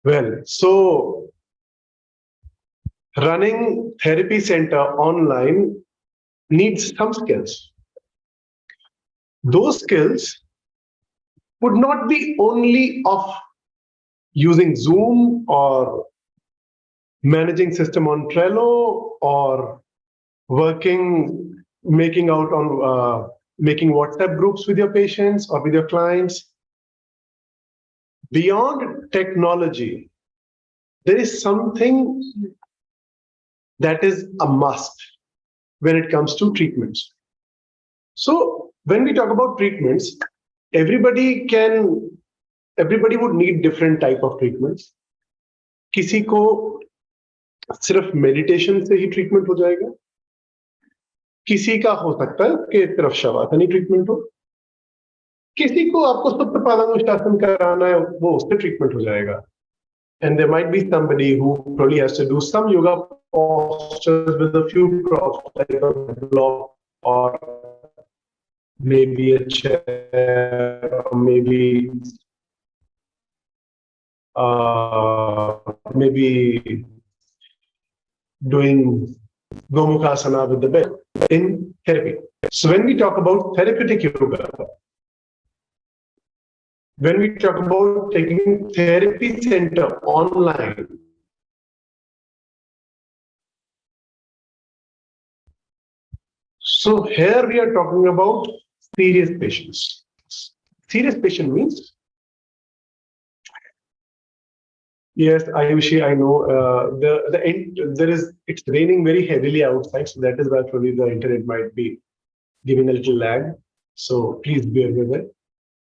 Well, so running therapy center online needs some skills. Those skills would not be only of using Zoom or managing system on Trello or making out on making WhatsApp groups with your patients or with your clients. Beyond technology, there is something that is a must when it comes to treatments. So when we talk about treatments, everybody would need different type of treatments. किसी को सिर्फ meditation से ही treatment हो जाएगा, किसी का हो सकता है कि सिर्फ शवासनी ट्रीटमेंट हो, किसी को आपको सुप्त पादानुशासन कराना है वो उससे ट्रीटमेंट हो जाएगा. And there might be somebody who probably has to do some yoga postures with a few props like a block or maybe a chair or maybe doing Gomukhasana with the bed in therapy. So when we talk about therapeutic yoga, when we talk about taking therapy center online, so here we are talking about serious patients. Serious patient means, yes, Ayushi, I know it's raining very heavily outside, so that is why probably the internet might be giving a little lag. So please bear with it.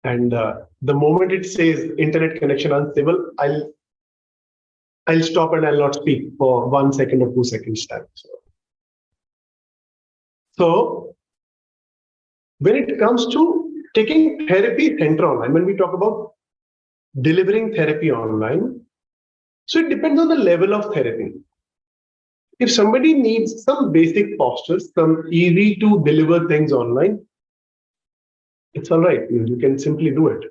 And the moment it says internet connection unstable, I'll stop and I'll not speak for 1 second or 2 seconds time. So when it comes to taking therapy center online, when we talk about delivering therapy online, so it depends on the level of therapy. If somebody needs some basic postures, some easy to deliver things online, it's all right. You can simply do it.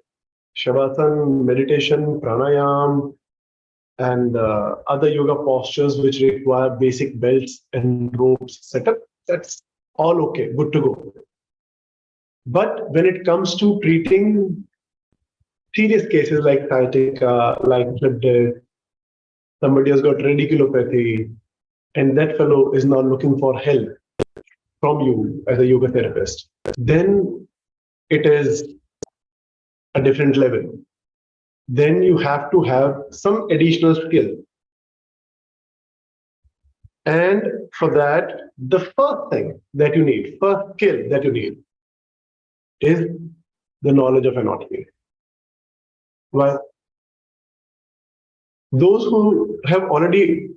Shavasana, meditation, pranayam, and other yoga postures which require basic belts and ropes setup, that's all okay, good to go. But when it comes to treating serious cases like sciatica, like slip disc, somebody has got radiculopathy, and that fellow is now looking for help from you as a yoga therapist, then it is a different level. Then you have to have some additional skill. And for that, the first skill that you need is the knowledge of anatomy. Well, those who have already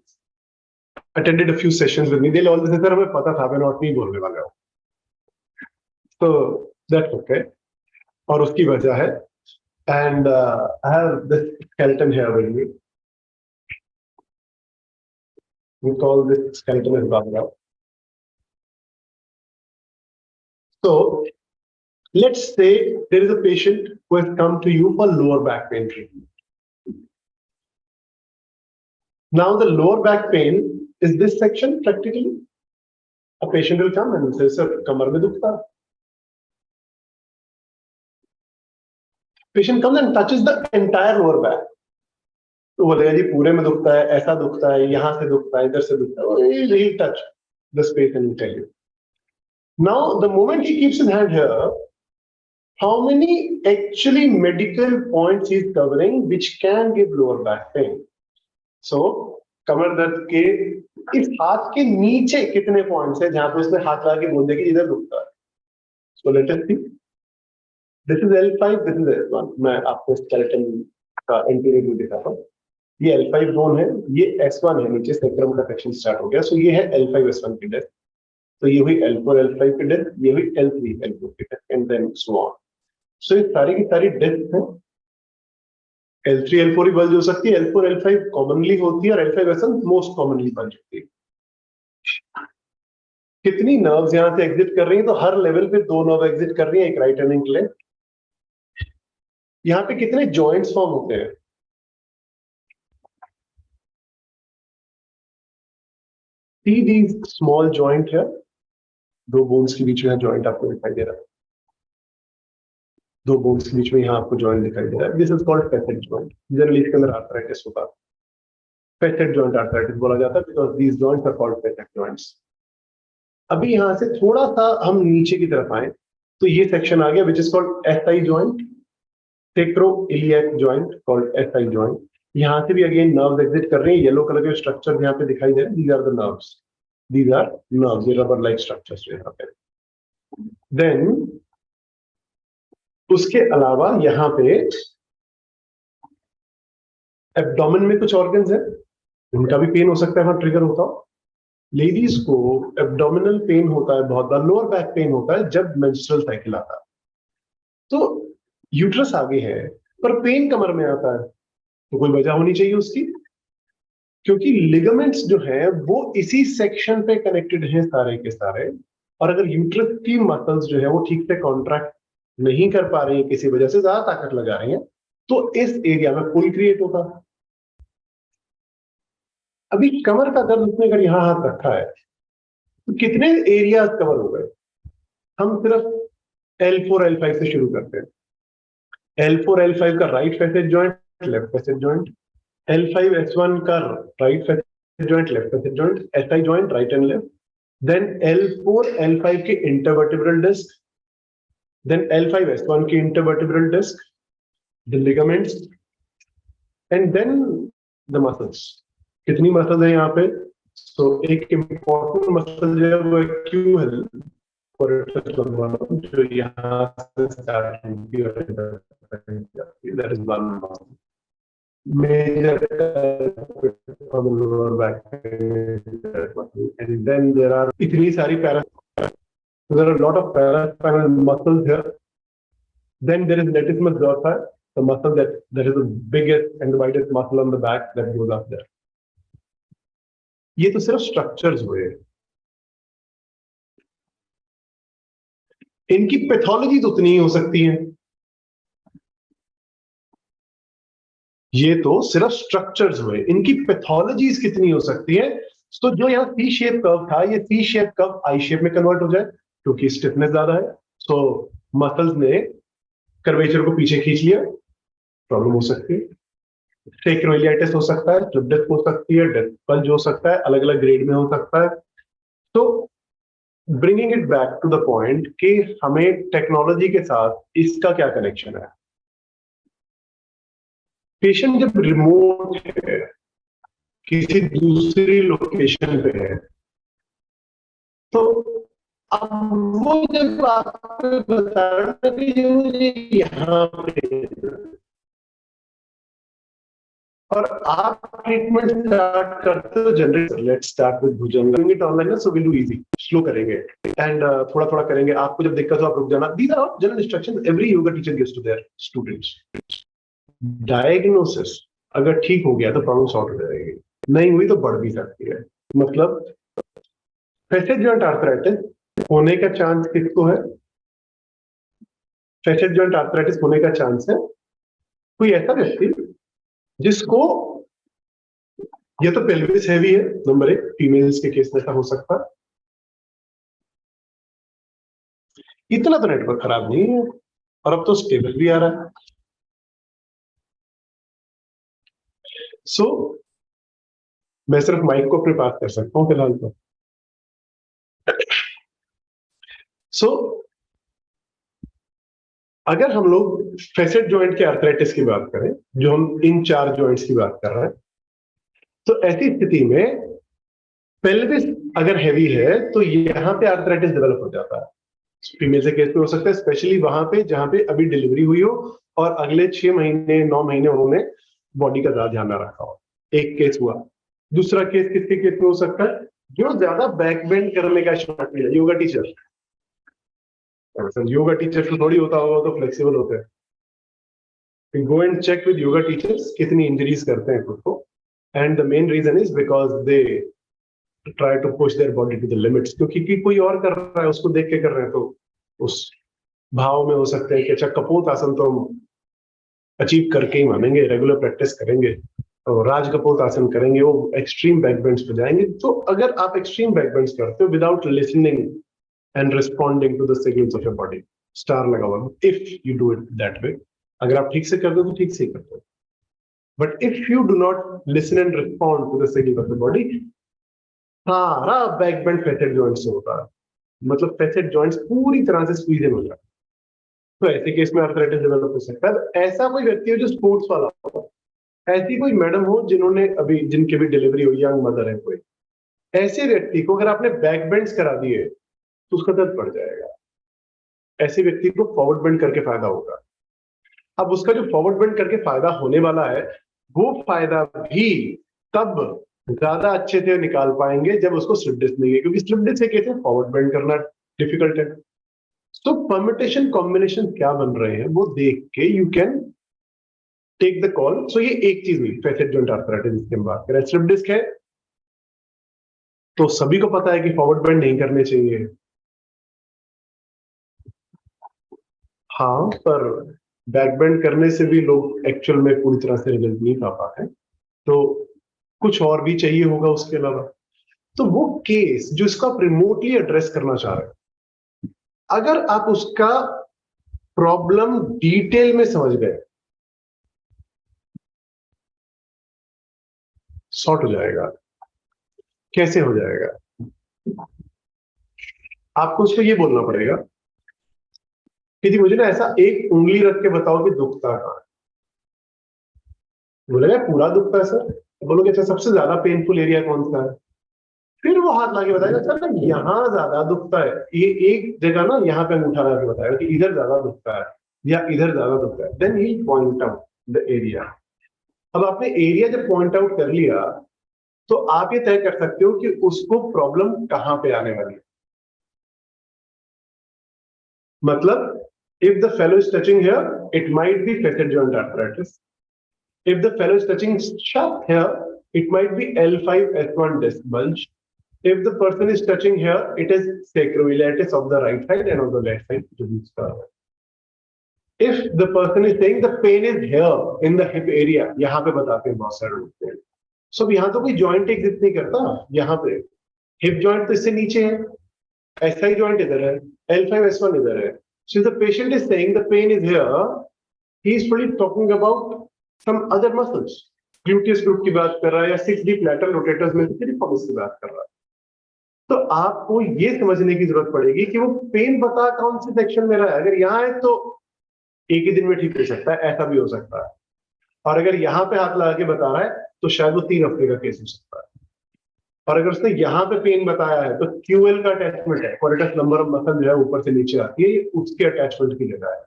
attended a few sessions with me, they'll always say, "Sir, हमें पता था anatomy बोलने वाले हो." So that's okay. और उसकी वजह है, and I have this skeleton here with me. We call this skeleton as Bhavya. So let's say there is a patient who has come to you for lower back pain treatment. Now the lower back pain is this section practically. A patient will come and say, "Sir, kamar mein dukhta." Patient comes and touches the entire lower back. तो बोलेगा जी पूरे में दुखता है, ऐसा दुखता है, यहाँ से दुखता है, इधर से दुखता है. He'll touch the space and he'll tell you. Now, the moment he keeps his hand here, how many actually medical points he's covering which can give lower back pain? So, कमर दर्द के इस हाथ के नीचे कितने पॉइंट्स है जहां पे उसने हाथ लगा के बोल दे कि इधर दुखता है? So let us see. This is L5, this is S1. मैं आपको skeleton का interior view दिखाता हूँ. ये L5 जोन है, ये S1 है, नीचे सेक्रम का सेक्शन स्टार्ट हो गया. सो ये है L5 S1 की डिस्क. तो ये हुई L4 L5 की डिस्क, ये हुई L3 L4 की disc, and then so on. So ये सारी की सारी डिस्क है. L3 L4 ही बल्ज हो सकती है, L4 L5 कॉमनली होती है और L5 S1 most commonly bulge होती है. कितनी नर्व्स यहाँ से एग्जिट कर रही हैं? तो हर लेवल पे 2 नर्व एग्जिट कर रही है, एक राइट एंड एक लेफ्ट. यहाँ पे कितने जॉइंट्स फॉर्म होते हैं? See these small joint here, दो बोन्स के बीच में जॉइंट आपको दिखाई दे रहा है, दो बोन्स के बीच में यहाँ आपको जॉइंट दिखाई दे रहा है. This is called facet joint. Generally इसके अंदर आर्थराइटिस होता है, फैसेट जॉइंट आर्थराइटिस बोला जाता है because these joints are called facet joints. अभी यहाँ से थोड़ा सा हम नीचे की तरफ आए तो ये सेक्शन आ गया which is called SI joint, sacroiliac joint called SI joint. यहाँ से भी अगेन नर्व्स एग्जिट कर रहे हैं. येलो कलर के स्ट्रक्चर यहाँ पे दिखाई दे रहे हैं. These are the nerves. These are nerves. ये रबर लाइक स्ट्रक्चर्स यहाँ पे. Then उसके अलावा यहाँ पे एब्डोमेन में कुछ ऑर्गन्स हैं, उनका भी पेन हो सकता है वहां ट्रिगर होता हो. लेडीज को एब्डोमिनल पेन होता है बहुत बार, लोअर बैक पेन होता है जब मेंस्ट्रुअल साइकिल आता है. तो यूट्रस आगे है पर पेन कमर में आता है, तो कोई वजह होनी चाहिए उसकी, क्योंकि लिगामेंट्स जो हैं वो इसी सेक्शन पे कनेक्टेड हैं सारे के सारे. और अगर यूट्रस की मसल्स जो है वो ठीक से कॉन्ट्रैक्ट नहीं कर पा रही हैं, किसी वजह से ज्यादा ताकत लगा रही हैं, तो इस एरिया में पुल क्रिएट होता है. अभी कमर का दर्द उसने अगर यहां हाथ रखा है तो कितने एरिया कवर हो गए. हम सिर्फ L4 L5 से शुरू करते हैं. L4 L5 का right facet joint, left facet joint. L5 S1 का right facet joint, left facet joint. SI joint right and left. Then L4 L5 के intervertebral disc, then L5 S1 के intervertebral disc, the ligaments and then the muscles. कितनी muscles है यहाँ पे? तो एक important muscle जो है वो क्यू है जो यहाँ से स्टार्ट होती है. That is one muscle. Major on the lower back, and then there are इतनी सारी there are a lot of paraspinal muscles here. Then there is latissimus dorsi, the muscle that is the biggest and the widest muscle on the back that goes up there. ये तो सिर्फ structures हुए. इनकी pathology तो उतनी ही हो सकती है. ये तो सिर्फ स्ट्रक्चर्स हुए, इनकी पैथोलॉजीज कितनी हो सकती है. तो जो यहाँ सी शेप कर्व था, ये सी शेप कर्व आई शेप में कन्वर्ट हो जाए क्योंकि स्टिफनेस ज्यादा है. सो मसल्स ने कर्वेचर को पीछे खींच लिया, प्रॉब्लम हो सकती है. सैक्रोइलियाटिस हो सकता है, स्लिप डिस्क हो सकती है, डिस्क बल्ज हो सकता है, अलग अलग ग्रेड में हो सकता है. तो bringing it back to the point कि हमें टेक्नोलॉजी के साथ इसका क्या कनेक्शन है. पेशेंट जब रिमोट है, किसी दूसरी लोकेशन पे है, तो अब वो जब आपको बता रहे कि मुझे यहाँ पे, और आप ट्रीटमेंट स्टार्ट करते हो generally let's start with Bhujang. Doing it online so will do easy, slow करेंगे एंड थोड़ा थोड़ा करेंगे. आपको जब दिक्कत हो आप रुक जाना. These are general instructions every yoga teacher gives to their students. Diagnosis अगर ठीक हो गया तो प्रॉब्लम सॉल्व हो जाएगी, नहीं हुई तो बढ़ भी सकती है. मतलब फैसेट जॉइंट आर्थराइटिस होने का चांस किसको है? फैसेट जॉइंट आर्थराइटिस होने का चांस है कोई ऐसा व्यक्ति जिसको या तो पेल्विस हैवी है, नंबर 1, फीमेल्स के केस में ऐसा हो सकता है. इतना तो नेटवर्क खराब नहीं है और अब तो स्टेबल भी आ रहा है. सो मैं सिर्फ माइक को अपने पास कर सकता हूं फिलहाल तो. सो अगर हम लोग फैसेट जॉइंट के आर्थराइटिस की बात करें, जो हम इन 4 जॉइंट्स की बात कर रहे हैं, तो ऐसी स्थिति में पेल्विस अगर हैवी है तो यहां पे आर्थराइटिस डेवलप हो जाता है. फीमेल के केस पे हो सकता है, स्पेशली वहां पे जहां पे अभी डिलीवरी हुई हो और अगले 6 महीने 9 महीने उन्होंने बॉडी का ज्यादा ध्यान ना रखा हो. एक केस हुआ. दूसरा केस किसके केस में हो सकता है? जो ज्यादा बैक बेंड करने का शौक है. योगा टीचर, योगा टीचर तो थोड़ी होता होगा, तो फ्लेक्सिबल होते हैं. Go and check with yoga teachers कितनी इंजरीज करते हैं खुद को. And the main reason is because they try to push their body to the limits. क्योंकि कोई और कर रहा है, उसको देख के कर रहे हैं, तो उस भाव में हो सकते हैं कि अच्छा कपोत आसन तो हम अचीव करके ही मानेंगे, रेगुलर प्रैक्टिस करेंगे. और राज कपूर आसन करेंगे, वो एक्सट्रीम बैक बेंड्स पे जाएंगे। तो अगर आप एक्सट्रीम बैक बेंड्स करते हो without listening and responding to the signals of your body, star लगा हुआ, if you do it that way, अगर आप ठीक से करते हो तो ठीक से ही करते हो। But if you do not listen and respond to the signal of your body, सारा बैक बेंड फैसेट जॉइंट से होता है, मतलब फैसेट जॉइंट्स पूरी तरह से स्क्वीज इन हो जाते हैं। तो ऐसे केस में आर्थराइटिस डेवलप हो सकता है। ऐसा कोई व्यक्ति हो जो स्पोर्ट्स वाला हो, ऐसी कोई मैडम हो जिन्होंने अभी, जिनकी भी डिलीवरी हो, यंग मदर है कोई, ऐसे व्यक्ति को अगर आपने बैक बेंड्स करा दिए तो उसका दर्द बढ़ जाएगा। ऐसे व्यक्ति को फॉरवर्ड बेंड करके फायदा होगा। अब उसका जो फॉरवर्ड बेंड करके फायदा होने वाला है, वो फायदा भी तब ज्यादा अच्छे से निकाल पाएंगे जब उसको स्लिप डिस्क नहीं है, क्योंकि स्लिप डिस्क एक ऐसे फॉरवर्ड बेंड करना डिफिकल्ट है। तो परम्यूटेशन कॉम्बिनेशन क्या बन रहे हैं वो देख के you can take the call. So ये एक चीज हुई फैसेट जॉइंट आर्थराइटिस जिसकी हम बात करें। स्लिप डिस्क है तो सभी को पता है कि फॉरवर्ड बेंड नहीं करने चाहिए, हाँ, पर बैक बेंड करने से भी लोग एक्चुअल में पूरी तरह से रिजल्ट नहीं पा पाते, तो कुछ और भी चाहिए होगा उसके अलावा। तो वो केस जो इसको आप रिमोटली एड्रेस करना चाह रहे हैं, अगर आप उसका प्रॉब्लम डिटेल में समझ गए, सॉर्ट हो जाएगा। कैसे हो जाएगा? आपको उसको ये बोलना पड़ेगा कि जी मुझे ना ऐसा एक उंगली रख के बताओ कि दुखता कहाँ है। बोलेगा पूरा दुखता है सर। बोलोगे अच्छा सबसे ज्यादा पेनफुल एरिया कौन सा है? फिर वो हाथ लाके बताएगा सर ना यहाँ ज्यादा दुखता है, ये एक जगह ना यहाँ पे अंगूठा लगा के बताएगा कि इधर ज्यादा दुखता है या इधर ज्यादा दुखता है। देन ही पॉइंट आउट द एरिया। अब आपने एरिया जब पॉइंट आउट कर लिया तो आप ये तय कर सकते हो कि उसको प्रॉब्लम कहां पे आने वाली है। मतलब if the fellow is touching here, it might be facet joint arthritis. If the fellow is touching sharp here, it might be L5-S1 disc bulge. If the person is touching here, it is sacroiliitis of the right side and of the left side. If the person is saying the pain is here in the hip area, यहाँ पे बताते हैं बहुत सारे लोग। So यहाँ तो कोई जॉइंट एग्जिस्ट नहीं करता, यहाँ पे हिप जॉइंट तो इससे नीचे है, SI जॉइंट इधर है, L5-S1 इधर है। So if the patient is saying the pain is here, he is probably talking about some other muscles. Gluteus group की बात कर रहा है या 6D lateral rotators में से किसी की बात कर रहा है। तो आपको ये समझने की जरूरत पड़ेगी कि वो पेन बता कौन से सेक्शन में रहा है। अगर यहाँ है तो एक ही दिन में ठीक हो सकता है, ऐसा भी हो सकता है। और अगर यहाँ पे हाथ लगा के बता रहा है तो शायद वो 3 हफ्ते का केस हो सकता है। और अगर उसने यहाँ पे पेन बताया है तो QL का अटैचमेंट है, क्वाड्रेटस नंबर ऑफ मसल जो है ऊपर से नीचे आती है, ये उसके अटैचमेंट की जगह है।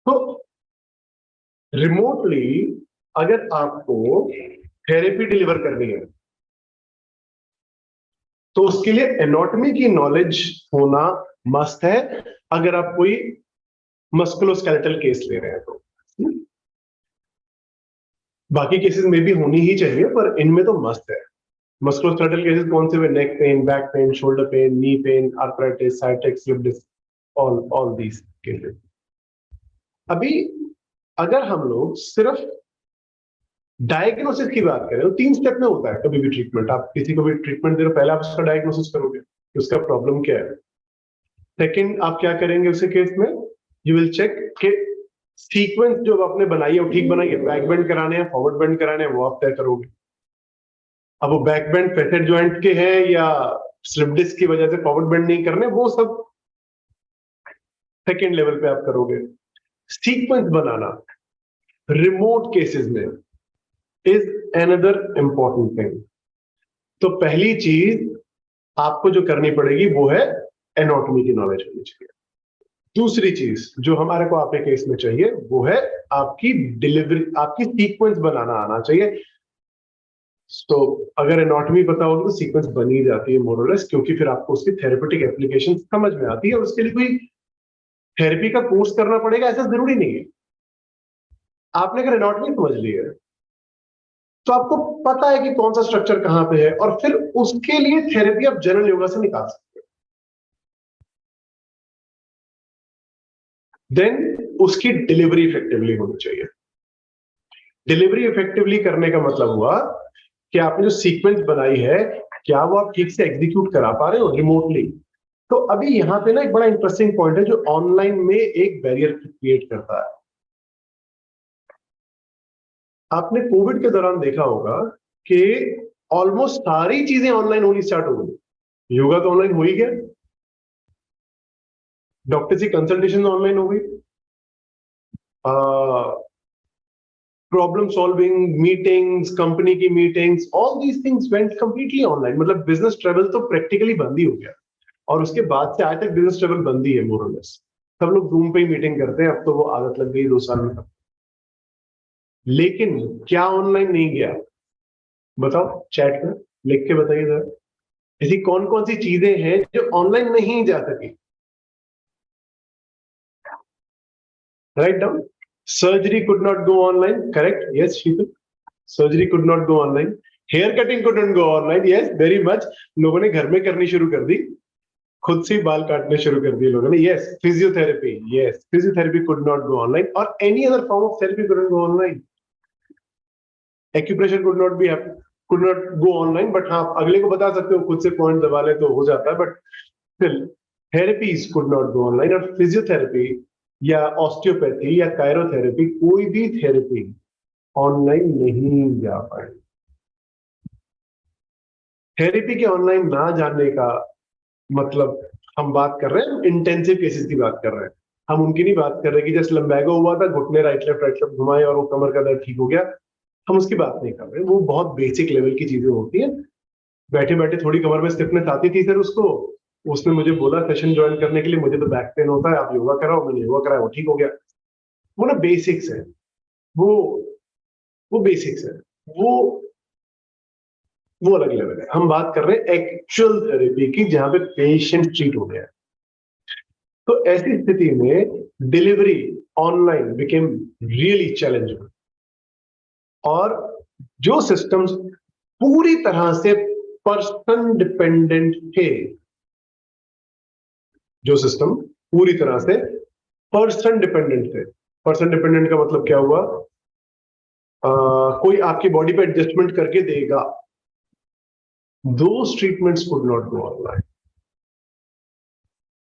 तो रिमोटली अगर आपको थेरेपी डिलीवर करनी है तो उसके लिए एनाटॉमी की नॉलेज होना मस्ट है, अगर आप कोई मस्कुलोस्केलेटल केस ले रहे हैं तो। बाकी केसेस में भी होनी ही चाहिए पर इनमें तो मस्ट है। मस्कुलोस्केलेटल केसेस कौन से हुए? Neck pain, back pain, shoulder pain, knee pain, arthritis, sciatic, slip disc, all these cases. अभी अगर हम लोग सिर्फ डायग्नोसिस की बात करें तो 3 स्टेप में होता है कभी भी ट्रीटमेंट। आप किसी को भी ट्रीटमेंट दे रहे हो, पहले आप उसका डायग्नोसिस करोगे कि उसका प्रॉब्लम क्या है। सेकंड आप क्या करेंगे उस केस में? यू विल चेक कि सीक्वेंस जो आपने बनाई है वो ठीक बनाई है, बैक बेंड कराने हैं, फॉरवर्ड बेंड कराने हैं, वो आप तय करोगे। अब वो बैक बेंड फैसेट जॉइंट के हैं या स्लिप डिस्क की वजह से फॉरवर्ड बेंड नहीं करने, वो सब सेकेंड लेवल पे आप करोगे। सीक्वेंस बनाना रिमोट केसेस में इज अनदर इंपॉर्टेंट थिंग। तो पहली चीज आपको जो करनी पड़ेगी वो है एनाटॉमी की नॉलेज होनी चाहिए। दूसरी चीज जो हमारे को आपके केस में चाहिए वो है आपकी डिलीवरी, आपकी सीक्वेंस बनाना आना चाहिए। तो अगर एनाटॉमी पता होगी तो सीक्वेंस बनी जाती है मोर और लेस, क्योंकि फिर आपको उसकी थेरेपेटिक एप्लीकेशन समझ में आती है और उसके लिए कोई थेरेपी का कोर्स करना पड़ेगा ऐसा जरूरी नहीं है। आपने अगर एनाटॉमी समझ ली है तो आपको पता है कि कौन सा स्ट्रक्चर कहां पे है और फिर उसके लिए थेरेपी आप जनरल योगा से निकाल सकते हो। देन उसकी डिलीवरी इफेक्टिवली होनी चाहिए। डिलीवरी इफेक्टिवली करने का मतलब हुआ कि आपने जो सीक्वेंस बनाई है, क्या वो आप ठीक से एग्जीक्यूट करा पा रहे हो रिमोटली। तो अभी यहाँ पे ना एक बड़ा इंटरेस्टिंग पॉइंट है जो ऑनलाइन में एक बैरियर क्रिएट करता है। आपने कोविड के दौरान देखा होगा कि ऑलमोस्ट सारी चीजें ऑनलाइन होनी स्टार्ट हो गई। योगा तो ऑनलाइन हो ही गया, डॉक्टर की कंसल्टेशन ऑनलाइन हो गई, प्रॉब्लम सॉल्विंग मीटिंग्स, कंपनी की meetings, all these things went completely online. मतलब बिजनेस ट्रेवल तो प्रैक्टिकली बंद ही हो गया, और उसके बाद से आज तक बिजनेस ट्रेवल बंद ही है मोर और लेस। सब लोग जूम पे ही मीटिंग करते हैं, अब तो वो आदत लग गई 2 साल में। लेकिन क्या ऑनलाइन नहीं गया? बताओ चैट में लिख के बताइए जरा, ऐसी कौन कौन सी चीजें हैं जो ऑनलाइन नहीं जा सकी? Write down. Surgery could not go online, correct, yes Sheetal, surgery could not go online. Hair cutting could not go online, yes very much, लोगों ने घर में करनी शुरू कर दी, खुद से बाल काटने शुरू कर दिए लोगों ने, yes. Physiotherapy, yes, physiotherapy could not go online, और any other form of therapy could not go online. Acupressure could not go online, but हाँ अगले को बता सकते हो, खुद से पॉइंट दबा ले तो हो जाता है, but still therapies could not go online. और फिजियोथेरेपी या ऑस्टियोपैथी या कायरोथेरेपी, कोई भी थेरेपी ऑनलाइन नहीं जा पाए। थेरेपी के ऑनलाइन ना जाने का मतलब, हम बात कर रहे हैं इंटेंसिव केसेस की बात कर रहे हैं, हम उनकी नहीं बात कर रहे कि जस्ट लंबैगो हुआ था, घुटने राइट लेफ्ट घुमाए और वो कमर का दर्द ठीक हो गया, हम उसकी बात नहीं कर रहे। वो बहुत बेसिक लेवल की चीजें होती है। बैठे बैठे थोड़ी कमर में स्टिफनेस आती थी सर उसको, उसने मुझे बोला सेशन ज्वाइन करने के लिए, मुझे तो बैक पेन होता है, आप योगा कराओ, मैंने योगा कराया, वो ठीक हो गया। वो ना बेसिक्स है, वो वो बेसिक्स है, वो वो अलग लेवल है। हम बात कर रहे हैं एक्चुअल थेरेपी की, जहां पे पेशेंट ट्रीट हो गया है। तो ऐसी स्थिति में delivery online became really challenging, और जो सिस्टम्स पूरी तरह से पर्सन डिपेंडेंट थे, जो सिस्टम पूरी तरह से पर्सन डिपेंडेंट थे, पर्सन डिपेंडेंट का मतलब क्या हुआ? कोई आपकी बॉडी पे एडजस्टमेंट करके देगा, those treatments could not go online.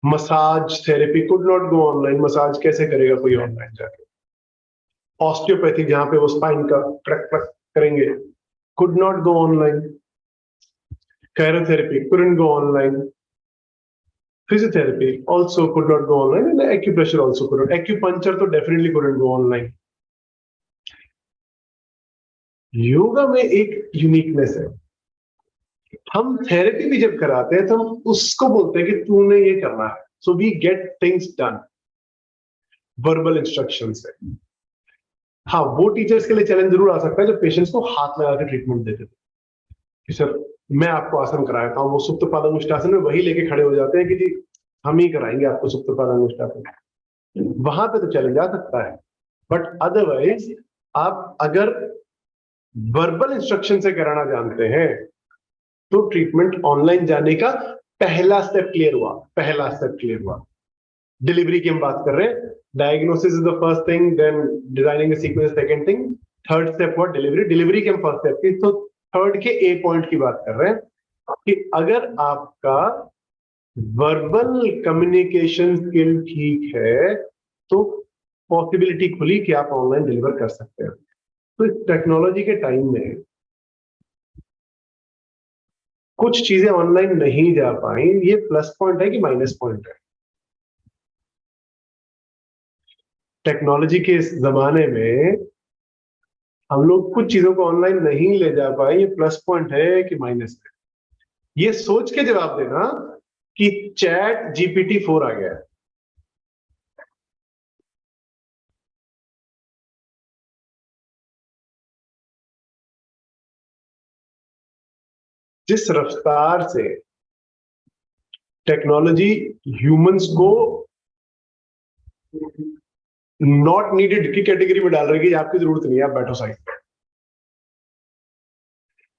Massage therapy could not go online, massage कैसे करेगा कोई ऑनलाइन जाके? ऑस्टियोपैथी जहां पे वो स्पाइन का ट्रक ट्रक करेंगे, could not go online. Chirotherapy couldn't go online. Physiotherapy also could not go online, and acupressure also could not. Acupuncture तो definitely couldn't go online. Yoga में एक यूनिकनेस है, हम थेरेपी भी जब कराते हैं तो हम उसको बोलते हैं कि तूने ये करना है, so we get things done verbal instruction से। हाँ, वो टीचर्स के लिए चैलेंज जरूर आ सकता है जब पेशेंट्स को हाथ लगा के ट्रीटमेंट देते थे कि सर मैं आपको आसन कराता हूँ, वो सुप्त पादंगुष्ठासन में वही लेके खड़े हो जाते हैं कि जी हम ही कराएंगे आपको सुप्त पादंगुष्ठासन। वहां पे तो चैलेंज आ सकता है, बट अदरवाइज आप अगर वर्बल इंस्ट्रक्शन से कराना जानते हैं तो ट्रीटमेंट ऑनलाइन जाने का पहला स्टेप क्लियर हुआ, पहला स्टेप क्लियर हुआ। डिलीवरी की हम बात कर रहे हैं, diagnosis is the first thing, then designing sequence second thing, third step हुआ डिलीवरी। डिलीवरी के हम फर्स्ट स्टेप की, तो थर्ड के ए पॉइंट की बात कर रहे हैं कि अगर आपका वर्बल कम्युनिकेशन स्किल ठीक है तो पॉसिबिलिटी खुली कि आप ऑनलाइन डिलीवर कर सकते हैं। तो इस टेक्नोलॉजी के टाइम में कुछ चीजें ऑनलाइन नहीं जा पाई, ये प्लस पॉइंट है कि माइनस पॉइंट है? टेक्नोलॉजी के इस जमाने में हम लोग कुछ चीजों को ऑनलाइन नहीं ले जा पाए, ये प्लस पॉइंट है कि माइनस है? ये सोच के जवाब देना कि चैट जीपीटी 4 आ गया है। जिस रफ्तार से टेक्नोलॉजी ह्यूमंस को नॉट नीडेड की कैटेगरी में डाल रही है, आपकी जरूरत नहीं है, आप बैठो साइड पे,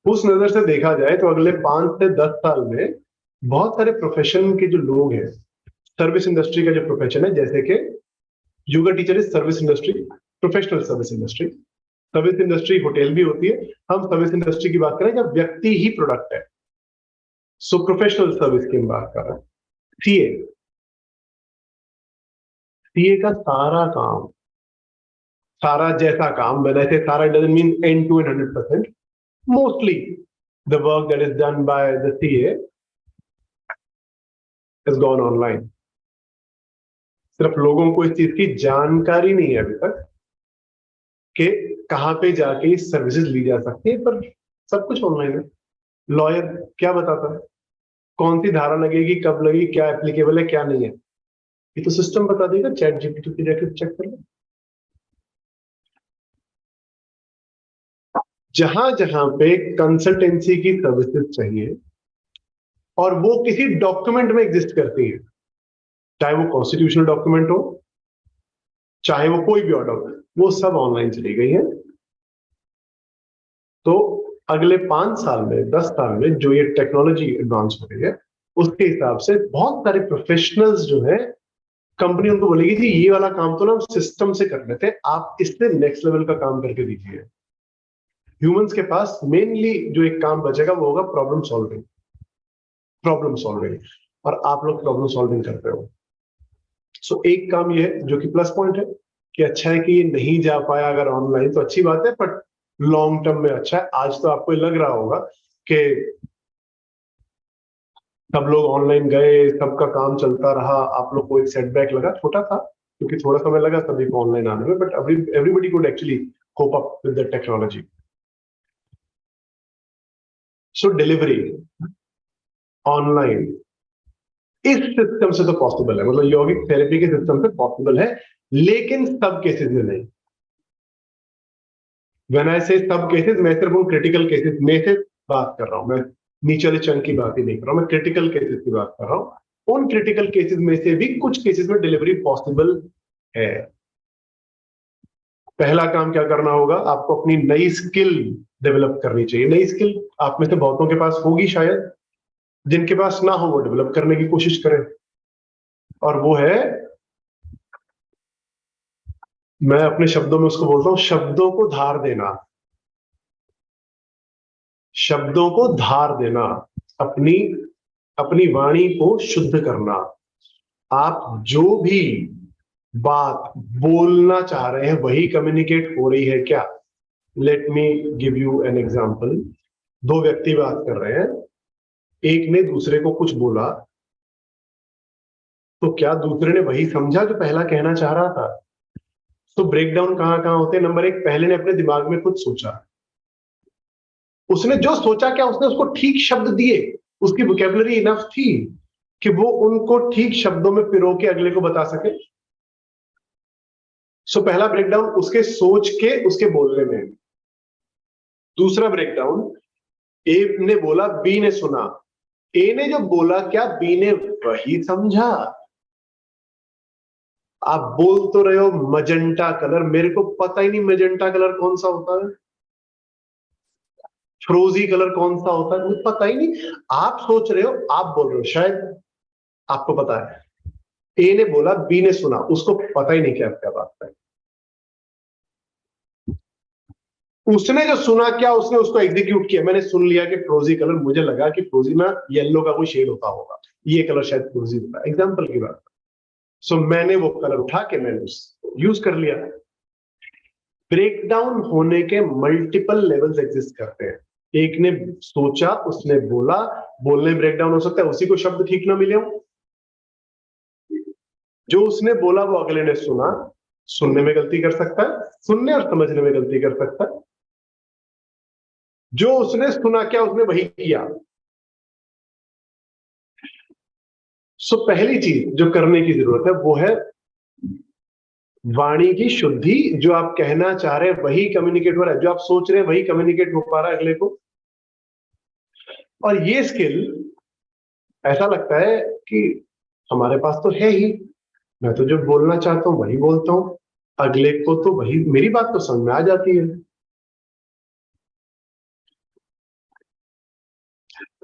उस नजर से देखा जाए तो अगले 5 से 10 साल में बहुत सारे प्रोफेशन के जो लोग हैं, सर्विस इंडस्ट्री का जो प्रोफेशन है, जैसे कि yoga teacher is service industry, professional service industry, service industry hotel भी होती है, हम सर्विस इंडस्ट्री की बात करें जब व्यक्ति ही प्रोडक्ट है। सो प्रोफेशनल सर्विस की हम बात कर रहे हैं। सीए, सीए का सारा काम, सारा जैसा काम, when I say सारा, it doesn't mean end to end 100%. Mostly the work that is done by the CA has gone online. सिर्फ लोगों को इस चीज की जानकारी नहीं है अभी तक कि कहां पे जाके सर्विसेज ली जा सकती है, पर सब कुछ ऑनलाइन है। लॉयर क्या बताता है, कौन सी धारा लगेगी, कब लगेगी, क्या एप्लीकेबल है क्या नहीं है, ये तो सिस्टम बता देगा। चैट जीपीटी पे जाके चेक कर लो। जहां जहां पे कंसल्टेंसी की सर्विसेज चाहिए और वो किसी डॉक्यूमेंट में एग्जिस्ट करती है, चाहे वो कॉन्स्टिट्यूशनल डॉक्यूमेंट हो, चाहे वो कोई भी और डॉक्यूमेंट, वो सब ऑनलाइन चली गई है। तो अगले 5 साल में, 10 साल में जो ये टेक्नोलॉजी एडवांस हो रही है, उसके हिसाब से बहुत सारे प्रोफेशनल्स जो है, कंपनी उनको बोलेगी जी ये वाला काम तो ना सिस्टम से कर लेते हैं, आप इससे नेक्स्ट लेवल का काम करके दीजिए। ह्यूमंस के पास मेनली जो एक काम बचेगा वो होगा प्रॉब्लम सॉल्विंग, प्रॉब्लम सॉल्विंग, और आप लोग प्रॉब्लम सॉल्विंग करते हो। सो एक काम ये है जो कि प्लस पॉइंट है कि अच्छा है कि ये नहीं जा पाया अगर ऑनलाइन, तो अच्छी बात है, बट लॉन्ग टर्म में अच्छा है। आज तो आपको लग रहा होगा कि सब लोग ऑनलाइन गए, सबका काम चलता रहा, आप लोग को एक सेटबैक लगा, छोटा था क्योंकि थोड़ा समय लगा सभी को ऑनलाइन आने में, but everybody could actually cope up with the technology. So delivery online इस सिस्टम से तो पॉसिबल है, मतलब यौगिक थेरेपी के सिस्टम से पॉसिबल है, लेकिन सब केसेस में नहीं। व्हेन आई से सब केसेस, मैं सिर्फ उन क्रिटिकल केसेस में से बात कर रहा हूं, मैं नीचे वाले चंक की बात ही नहीं कर रहा हूं, मैं क्रिटिकल केसेस की बात कर रहा हूं। उन क्रिटिकल केसेस में से भी कुछ केसेस में डिलीवरी पॉसिबल है। पहला काम क्या करना होगा, आपको अपनी नई स्किल डेवलप करनी चाहिए। नई स्किल आप में से बहुतों के पास होगी शायद, जिनके पास ना हो वो डेवलप करने की कोशिश करें, और वो है, मैं अपने शब्दों में उसको बोलता हूं, शब्दों को धार देना। शब्दों को धार देना, अपनी अपनी वाणी को शुद्ध करना। आप जो भी बात बोलना चाह रहे हैं वही कम्युनिकेट हो रही है क्या? Let me give you an example. दो व्यक्ति बात कर रहे हैं, एक ने दूसरे को कुछ बोला, तो क्या दूसरे ने वही समझा जो पहला कहना चाह रहा था? तो ब्रेक डाउन कहां कहां होते हैं? नंबर एक, पहले ने अपने दिमाग में कुछ सोचा, उसने जो सोचा क्या, उसने उसको ठीक शब्द दिए, उसकी वोकैबुलरी इनफ थी कि वो उनको ठीक शब्दों में पिरो के अगले को बता सके। सो पहला ब्रेकडाउन उसके सोच के, उसके बोलने में। दूसरा ब्रेकडाउन, ए ने बोला, बी ने सुना, ए ने जो बोला क्या, बी ने वही समझा। आप बोल तो रहे हो मजेंटा कलर, मेरे को पता ही नहीं मजेंटा कलर कौन सा होता है, फ्रोजी कलर कौन सा होता है, मुझे पता ही नहीं। आप सोच रहे हो, आप बोल रहे हो, शायद आपको पता है। ए ने बोला, बी ने सुना, उसको पता ही नहीं क्या क्या बात है। उसने जो सुना क्या, उसने उसको एग्जीक्यूट किया। मैंने सुन लिया कि फ्रोजी कलर, मुझे लगा कि फ्रोजी में येलो का कोई शेड होता होगा, ये कलर शायद फ्रोजी होता है, एग्जाम्पल की बात। सो मैंने वो कलर उठा के मैंने यूज कर लिया। ब्रेकडाउन होने के मल्टीपल लेवल्स एग्जिस्ट करते हैं। एक ने सोचा, उसने बोला, बोलने ब्रेकडाउन हो सकता है, उसी को शब्द ठीक ना मिले हो। जो उसने बोला वो अगले ने सुना, सुनने में गलती कर सकता है, सुनने और समझने में गलती कर सकता है। जो उसने सुना क्या, उसने वही किया। सो पहली चीज जो करने की जरूरत है वो है वाणी की शुद्धि। जो आप कहना चाह रहे हैं वही कम्युनिकेट हो रहा है, जो आप सोच रहे हैं वही कम्युनिकेट हो पा रहा है अगले को। और ये स्किल ऐसा लगता है कि हमारे पास तो है ही, मैं तो जो बोलना चाहता हूं वही बोलता हूं, अगले को तो वही, मेरी बात तो समझ में आ जाती है।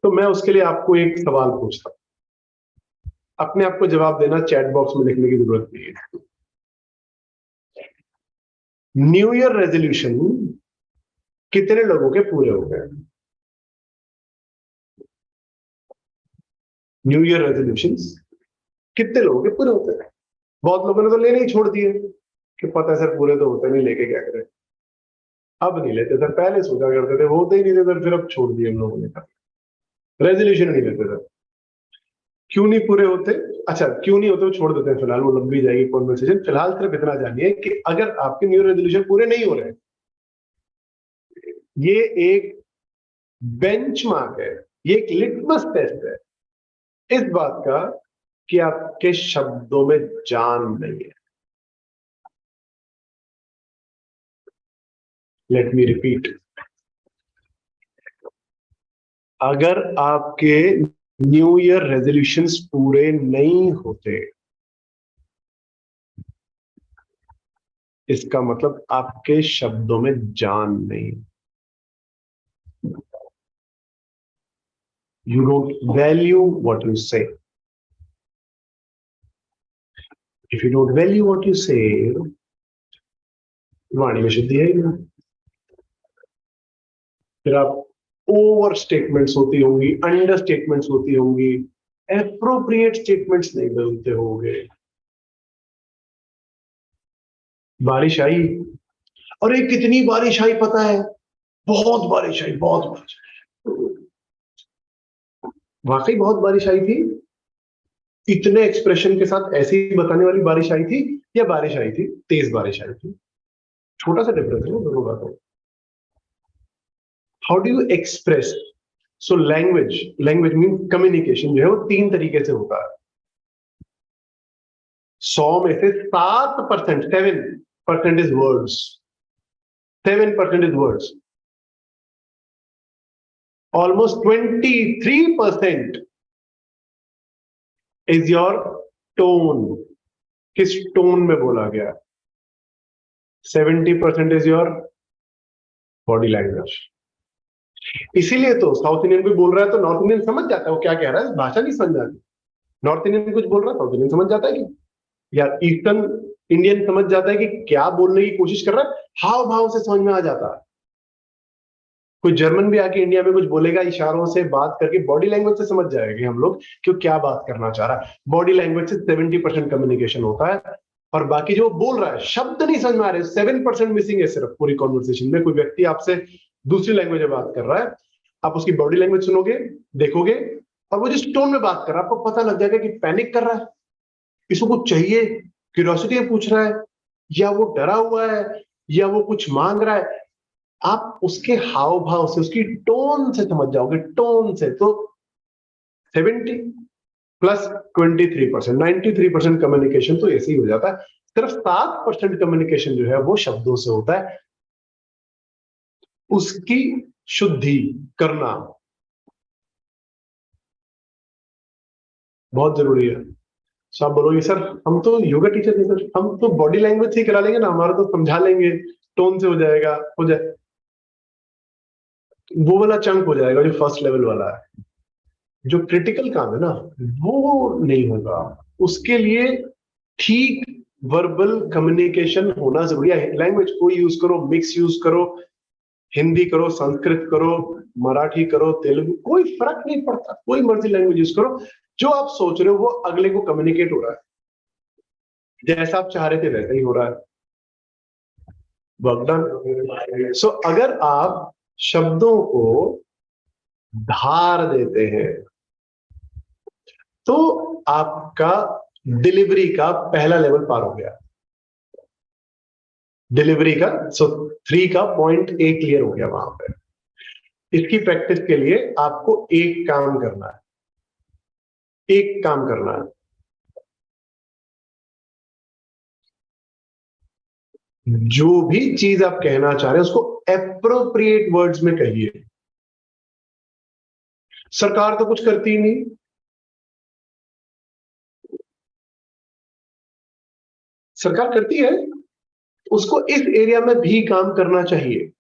तो मैं उसके लिए आपको एक सवाल पूछता हूं, अपने आप को जवाब देना चैट बॉक्स में लिखने की जरूरत नहीं है। न्यू ईयर रेजोल्यूशन कितने लोगों के पूरे हो गए? न्यू ईयर रेजोल्यूशंस कितने लोगों के पूरे होते हैं? बहुत लोगों ने तो लेने ही छोड़ दिए कि पता है सर पूरे तो होते नहीं, लेके क्या करें। अब नहीं लेते सर, पहले सोचा करते थे, होते ही नहीं थे सर, फिर अब छोड़ दिए हम लोगों ने, रेजोल्यूशन नहीं लेते सर। क्यों नहीं पूरे होते? अच्छा, क्यों नहीं होते वो छोड़ देते हैं फिलहाल, वो लंबी जाएगी कॉन्वर्सेशन। फिलहाल सिर्फ इतना जानिए कि अगर आपके न्यू रेजोल्यूशन पूरे नहीं हो रहे, ये एक बेंचमार्क है, ये एक लिटमस टेस्ट है इस बात का कि आपके शब्दों में जान नहीं है। लेट मी रिपीट, अगर आपके न्यू ईयर रेजोल्यूशंस पूरे नहीं होते, इसका मतलब आपके शब्दों में जान नहीं। You don't value what you say. If you don't value what you say, वाणी में शुद्धि है ही नहीं। फिर आप ओवर स्टेटमेंट्स होती होंगी, अंडर स्टेटमेंट्स होती होंगी, एप्रोप्रिएट स्टेटमेंट्स नहीं बोलते होंगे। बारिश आई, अरे कितनी बारिश आई पता है, बहुत बारिश आई, बहुत बारिश। वाकई बहुत बारिश आई थी? इतने एक्सप्रेशन के साथ ऐसी बताने वाली बारिश आई थी, या बारिश आई थी, तेज बारिश आई थी? छोटा सा डिफरेंस है दोनों बातों। How do you express? So language mean communication जो है वो तीन तरीके से होता है। 100 में से 7%, 7% is words, 7% is words. Almost 23% is your tone, किस टोन में बोला गया। 70% इज योर बॉडी लैंग्वेज। इसीलिए तो साउथ इंडियन कोई बोल रहा है तो नॉर्थ इंडियन समझ जाता है वो क्या कह रहा है, भाषा नहीं समझ जाती। नॉर्थ इंडियन कुछ बोल रहा है, साउथ इंडियन समझ जाता है कि, या ईस्टर्न इंडियन समझ जाता है कि क्या बोलने की कोशिश कर रहा है, हाव भाव से समझ में आ जाता है। कोई जर्मन भी आके इंडिया में कुछ बोलेगा, इशारों से बात करके बॉडी लैंग्वेज से समझ जाएंगे हम लोग कि क्या बात करना चाह रहा है। बॉडी लैंग्वेज से 70% कम्युनिकेशन होता है, और बाकी जो बोल रहा है शब्द नहीं समझ में आ रहे, 7% मिसिंग है सिर्फ पूरी कॉन्वर्सेशन में। कोई व्यक्ति आपसे दूसरी लैंग्वेज में बात कर रहा है, आप उसकी बॉडी लैंग्वेज सुनोगे, देखोगे, और वो जिस टोन में बात कर रहा है आपको पता लग जाएगा कि पैनिक कर रहा है, इसको कुछ चाहिए, क्यूरियोसिटी पूछ रहा है, या वो डरा हुआ है, या वो कुछ मांग रहा है। आप उसके हाव भाव से, उसकी टोन से समझ जाओगे, टोन से। तो 70 प्लस 23%, 93% कम्युनिकेशन तो ऐसे ही हो जाता है। सिर्फ 7% कम्युनिकेशन जो है वो शब्दों से होता है, उसकी शुद्धि करना बहुत जरूरी है। तो आप बोलोगे सर हम तो योगा टीचर नहीं सर, हम तो बॉडी लैंग्वेज से करा लेंगे ना, हमारा तो समझा लेंगे, टोन से हो जाएगा, हो जाए। वो वाला चंक हो जाएगा जो फर्स्ट लेवल वाला है। जो क्रिटिकल काम है ना, वो नहीं होगा। उसके लिए ठीक वर्बल कम्युनिकेशन होना जरूरी है। लैंग्वेज कोई यूज करो, मिक्स यूज करो, हिंदी करो, संस्कृत करो, मराठी करो, तेलुगु, कोई फर्क नहीं पड़ता, कोई मर्जी लैंग्वेज यूज करो। जो आप सोच रहे हो वो अगले को कम्युनिकेट हो रहा है, जैसा आप चाह रहे थे वैसा ही हो रहा है। Work done. सो अगर आप शब्दों को धार देते हैं तो आपका डिलीवरी का पहला लेवल पार हो गया। डिलीवरी का, सो 3 का पॉइंट ए क्लियर हो गया वहां पे। इसकी प्रैक्टिस के लिए आपको एक काम करना है, एक काम करना है। जो भी चीज आप कहना चाह रहे हैं उसको एप्रोप्रिएट वर्ड्स में कहिए। सरकार तो कुछ करती ही नहीं, सरकार करती है, उसको इस एरिया में भी काम करना चाहिए।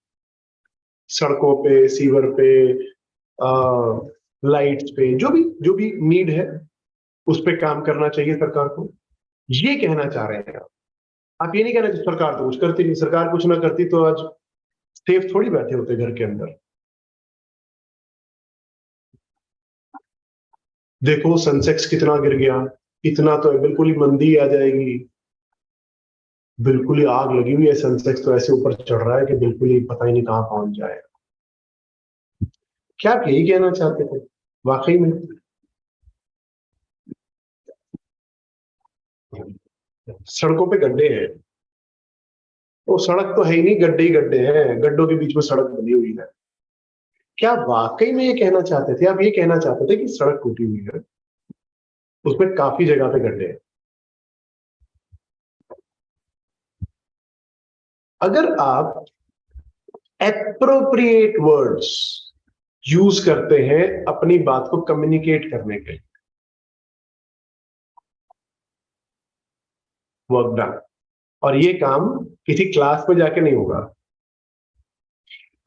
सड़कों पे, सीवर पे, लाइट्स पे, जो भी नीड है उस पे काम करना चाहिए सरकार को। ये कहना चाह रहे हैं आप ये नहीं कहना चाहिए सरकार तो कुछ करती नहीं, सरकार कुछ ना करती तो आज सेफ थोड़ी बैठे होते घर के अंदर। देखो सेंसेक्स कितना गिर गया, इतना तो है, बिल्कुल ही मंदी आ जाएगी, बिल्कुल ही आग लगी हुई है, सेंसेक्स तो ऐसे ऊपर चढ़ रहा है कि बिल्कुल ही पता ही नहीं कहां पहुंच जाए। क्या आप यही कहना चाहते थे? वाकई में सड़कों पे गड्ढे हैं, वो सड़क तो है ही नहीं, गड्ढे ही गड्ढे हैं, गड्ढों के बीच में सड़क बनी हुई है। क्या आप वाकई में ये कहना चाहते थे? आप ये कहना चाहते थे कि सड़क टूटी हुई है, उसमें काफी जगह पे गड्ढे हैं। अगर आप एप्रोप्रिएट वर्ड्स यूज करते हैं अपनी बात को कम्युनिकेट करने के लिए, वर्क डन। और ये काम किसी क्लास में जाके नहीं होगा,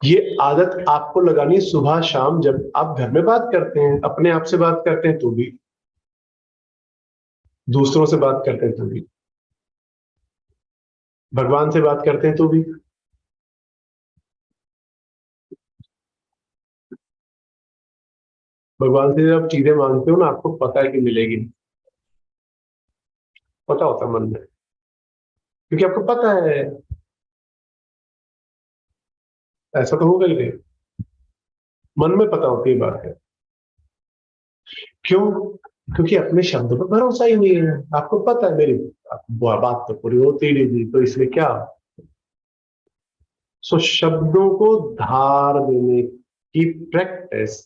ये आदत आपको लगानी है सुबह शाम, जब आप घर में बात करते हैं, अपने आप से बात करते हैं तो भी, दूसरों से बात करते हैं तो भी, भगवान से बात करते हैं तो भी। भगवान से जब चीजें मांगते हो ना, आपको पता है कि मिलेगी नहीं, पता होता है मन में, क्योंकि आपको पता है ऐसा तो होगा ही नहीं, मन में पता होती है बात है। क्यों? क्योंकि अपने शब्दों पर भरोसा ही नहीं है, आपको पता है मेरी बात तो पूरी होती नहीं थी, तो इसलिए क्या। सो शब्दों को धार देने की प्रैक्टिस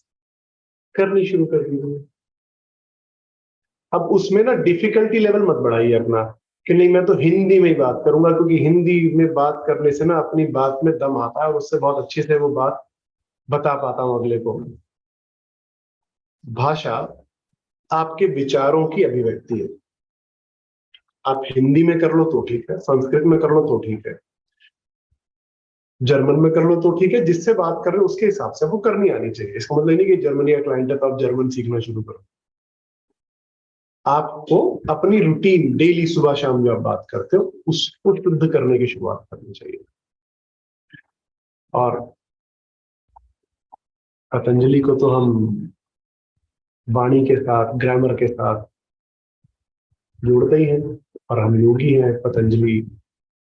करनी शुरू कर दी मैंने। अब उसमें ना डिफिकल्टी लेवल मत बढ़ाइए अपना, कि नहीं मैं तो हिंदी में ही बात करूंगा, क्योंकि हिंदी में बात करने से ना अपनी बात में दम आता है और उससे बहुत अच्छे से वो बात बता पाता हूं अगले को। भाषा आपके विचारों की अभिव्यक्ति है। आप हिंदी में कर लो तो ठीक है, संस्कृत में कर लो तो ठीक है, जर्मन में कर लो तो ठीक है, जिससे बात कर रहे हो उसके हिसाब से वो करनी आनी चाहिए। इसका मतलब नहीं कि जर्मनी का क्लाइंट है तो आप जर्मन सीखना शुरू करो। आपको अपनी रूटीन डेली सुबह शाम जो आप बात करते हो उसको शुद्ध करने की शुरुआत करनी चाहिए। और पतंजलि को तो हम वाणी के साथ, ग्रामर के साथ जोड़ते ही हैं, और हम योगी हैं, पतंजलि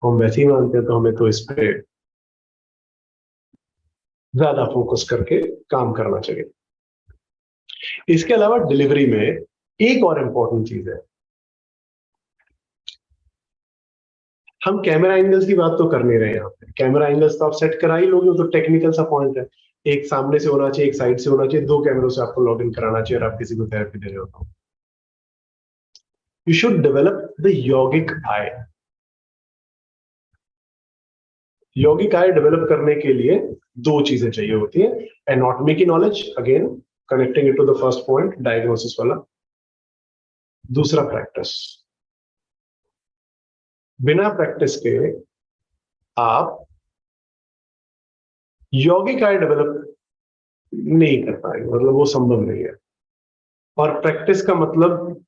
को हम वैसे ही मानते हैं, तो हमें तो इस पे ज्यादा फोकस करके काम करना चाहिए। इसके अलावा डिलीवरी में एक और इंपॉर्टेंट चीज है, हम कैमरा एंगल्स की बात तो कर नहीं रहे हैं यहाँ पे। कैमरा एंगल्स तो आप सेट करा ही लोगे, वो तो टेक्निकल सा पॉइंट है। एक सामने से होना चाहिए, एक साइड से होना चाहिए, दो कैमरों से आपको लॉग इन कराना चाहिए और आप किसी को थेरेपी दे रहे हो तो। यू शुड डेवलप द योगिक आई। यौगिक आय डेवलप करने के लिए दो चीजें चाहिए होती है, एनाटॉमी की knowledge, again connecting it to the first point diagnosis वाला, दूसरा प्रैक्टिस। बिना प्रैक्टिस के आप यौगिक आय डेवलप नहीं कर पाएंगे, मतलब वो संभव नहीं है। और प्रैक्टिस का मतलब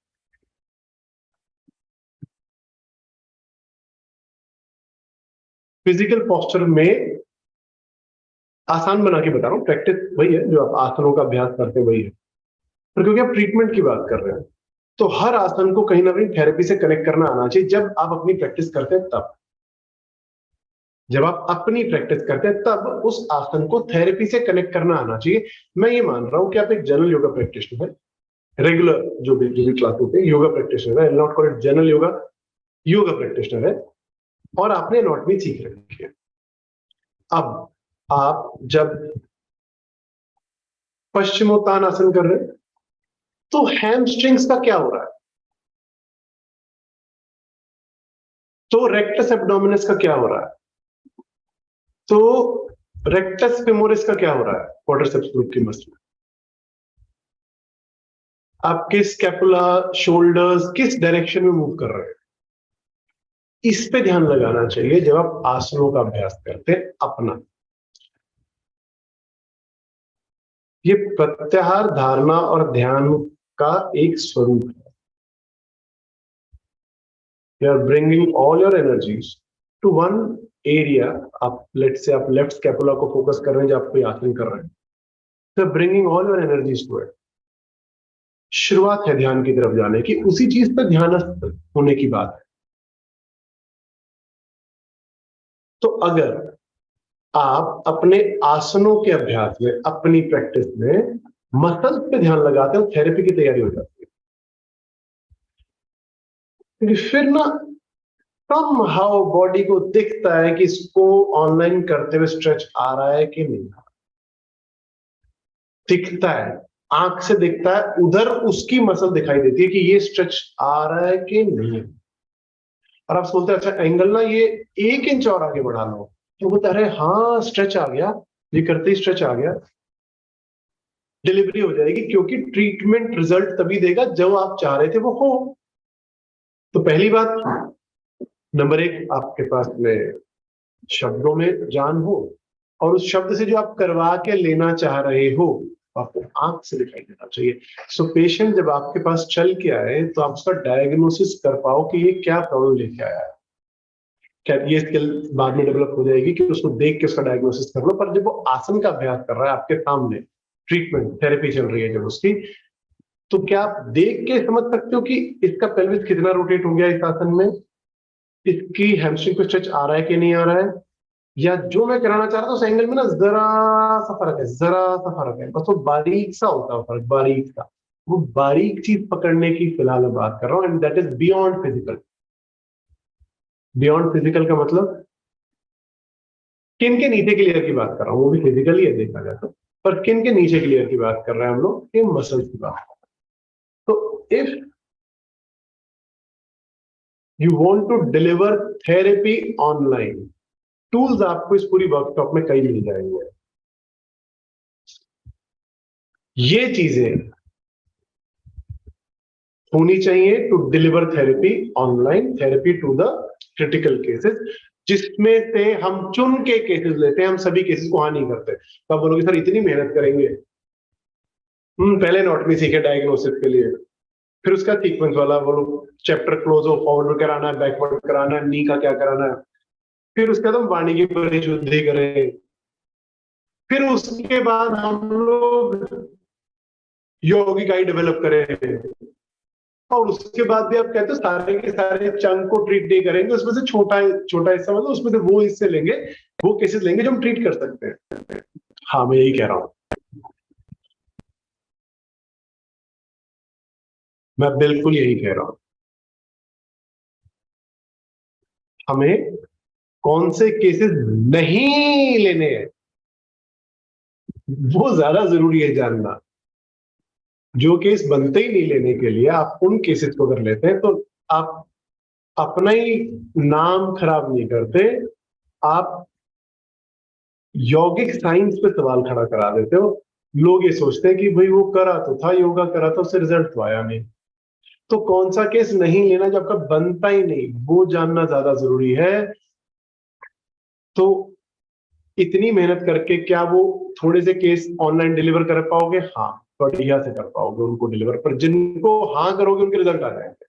फिजिकल पोस्चर में आसान बना के बता रहा हूं, प्रैक्टिस वही है जो आप आसनों का अभ्यास करते हैं, वही है। पर क्योंकि आप ट्रीटमेंट की बात कर रहे हैं, तो हर आसन को कहीं ना कहीं थेरेपी से कनेक्ट करना आना चाहिए, जब आप अपनी प्रैक्टिस करते हैं तब। जब आप अपनी प्रैक्टिस करते हैं तब उस आसन को थेरेपी से कनेक्ट करना आना चाहिए। मैं ये मान रहा हूं कि आप एक जनरल योगा प्रैक्टिशनर है, रेगुलर जो भी क्लास होते हैं योगा प्रैक्टिशनर है, not called general yoga, yoga practitioner है, और आपने एनाटॉमी सीख रखी है। अब आप जब पश्चिमोत्तानासन कर रहे हैं तो हैमस्ट्रिंग्स का क्या हो रहा है, तो रेक्टस एब्डोमिनस का क्या हो रहा है, तो रेक्टस फेमोरिस का क्या हो रहा है, क्वाड्रिसेप्स ग्रुप की मसल। आपके स्कैपुला, शोल्डर्स किस डायरेक्शन में मूव कर रहे हैं, इस पे ध्यान लगाना चाहिए जब आप आसनों का अभ्यास करते हैं अपना। ये प्रत्याहार, धारणा और ध्यान का एक स्वरूप है। You are bringing all your energies to one area, आप लेट्स से आप लेफ्ट स्कैपुला को फोकस कर रहे हैं जब आप कोई आसन कर रहे हैं, तो bringing all your energies to it. शुरुआत है ध्यान की तरफ जाने की, उसी चीज पर ध्यानस्थ होने की बात है। तो अगर आप अपने आसनों के अभ्यास में, अपनी प्रैक्टिस में मसल्स पे ध्यान लगाते हो, थेरेपी की तैयारी हो जाती है। क्योंकि फिर ना कम हाउ बॉडी को दिखता है कि इसको ऑनलाइन करते हुए स्ट्रेच आ रहा है कि नहीं, दिखता है, आंख से दिखता है, उधर उसकी मसल दिखाई देती है कि ये स्ट्रेच आ रहा है कि नहीं। और आप बोलते हैं अच्छा एंगल ना ये 1 इंच और आगे बढ़ा लो, तो बोलते अरे हाँ स्ट्रेच आ गया, ये करते ही स्ट्रेच आ गया, डिलीवरी हो जाएगी। क्योंकि ट्रीटमेंट रिजल्ट तभी देगा जब आप चाह रहे थे वो हो। तो पहली बात, नंबर 1, आपके पास में शब्दों में जान हो, और उस शब्द से जो आप करवा के लेना चाह रहे हो आपको आंख से दिखाई देना चाहिए। सो पेशेंट जब आपके पास चल के आए तो आप उसका डायग्नोसिस कर पाओ कि ये क्या प्रॉब्लम लेके आया है। क्या ये स्किल बाद में डेवलप हो जाएगी कि उसको देख के उसका डायग्नोसिस कर लो, पर जब वो आसन का अभ्यास कर रहा है आपके सामने, ट्रीटमेंट थेरेपी चल रही है जब उसकी, तो क्या आप देख के समझ सकते हो कि इसका पेल्विस कितना रोटेट हो गया इस आसन में, इसकी हैमस्ट्रिंग को स्ट्रेच आ रहा है कि नहीं आ रहा है, या जो मैं कराना चाह रहा था उस एंगल में ना जरा सा फर्क है, जरा सा फर्क है, बस वो बारीक सा होता है फर्क, बारीक सा। वो बारीक चीज पकड़ने की फिलहाल मैं बात कर रहा हूँ, and that is beyond physical. Beyond physical का मतलब किन के नीचे की लेयर की बात कर रहा हूँ, वो भी फिजिकली है देखा जाए तो, पर किन के नीचे की लेयर की बात कर रहे हैं हम लोग, ये मसल्स की बात। तो if you want to deliver therapy online, tools आपको इस पूरी वर्कशॉप में कई मिल जाएंगे। ये चीजें होनी चाहिए to deliver therapy online, therapy to the critical cases, जिसमें से हम चुन के केसेस लेते हैं, हम सभी केसेस को हाँ नहीं करते। तो आप बोलोगे सर इतनी मेहनत करेंगे, पहले एनाटॉमी सीखे डायग्नोसिस के लिए, फिर उसका सीक्वेंस वाला बोलो, चैप्टर क्लोज हो, फॉरवर्ड कराना है, बैकवर्ड कराना है, नी का क्या कराना है, फिर उसके बाद हम वाणी की परिशुद्धि करें, फिर उसके बाद हम लोग यौगिक आई डेवलप करें, और उसके बाद भी आप कहते हो सारे के सारे चंक को ट्रीट नहीं करेंगे, उसमें से छोटा छोटा हिस्सा मतलब उसमें से वो हिस्से लेंगे, वो केसेस लेंगे जो हम ट्रीट कर सकते हैं। हाँ मैं यही कह रहा हूं, मैं बिल्कुल यही कह रहा हूं। हमें कौन से केसेस नहीं लेने हैं वो ज्यादा जरूरी है जानना। जो केस बनते ही नहीं लेने के लिए आप उन केसेस को कर लेते हैं, तो आप अपना ही नाम खराब नहीं करते, आप यौगिक साइंस पे सवाल खड़ा करा देते हो। लोग ये सोचते हैं कि भाई वो करा तो था, योगा करा था, उससे रिजल्ट तो आया नहीं। तो कौन सा केस नहीं लेना जब तक बनता ही नहीं, वो जानना ज्यादा जरूरी है। तो इतनी मेहनत करके क्या वो थोड़े से केस ऑनलाइन डिलीवर कर पाओगे? हाँ बढ़िया से कर पाओगे उनको डिलीवर, पर जिनको हाँ करोगे उनके रिजल्ट आ जाएंगे।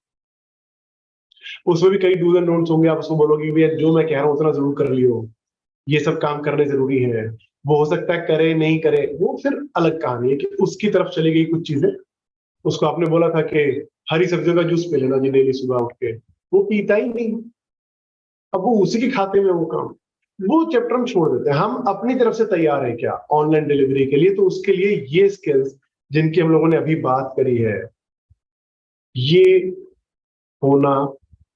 उसमें भी कई डूज एंड डोंट्स होंगे, आप उसको बोलोगे भैया जो मैं कह रहा हूँ उतना जरूर कर लियो, ये सब काम करने जरूरी है। वो हो सकता है करे नहीं करे, वो फिर अलग कहानी है कि उसकी तरफ चली गई कुछ चीजें। उसको आपने बोला था कि हरी सब्जियों का जूस पी लेना जी डेली सुबह उठ के, वो पीता ही नहीं, अब वो उसी के खाते में वो काम, वो चैप्टर हम छोड़ देते हैं। हम अपनी तरफ से तैयार है क्या ऑनलाइन डिलीवरी के लिए? तो उसके लिए ये स्किल्स जिनकी हम लोगों ने अभी बात करी है, ये होना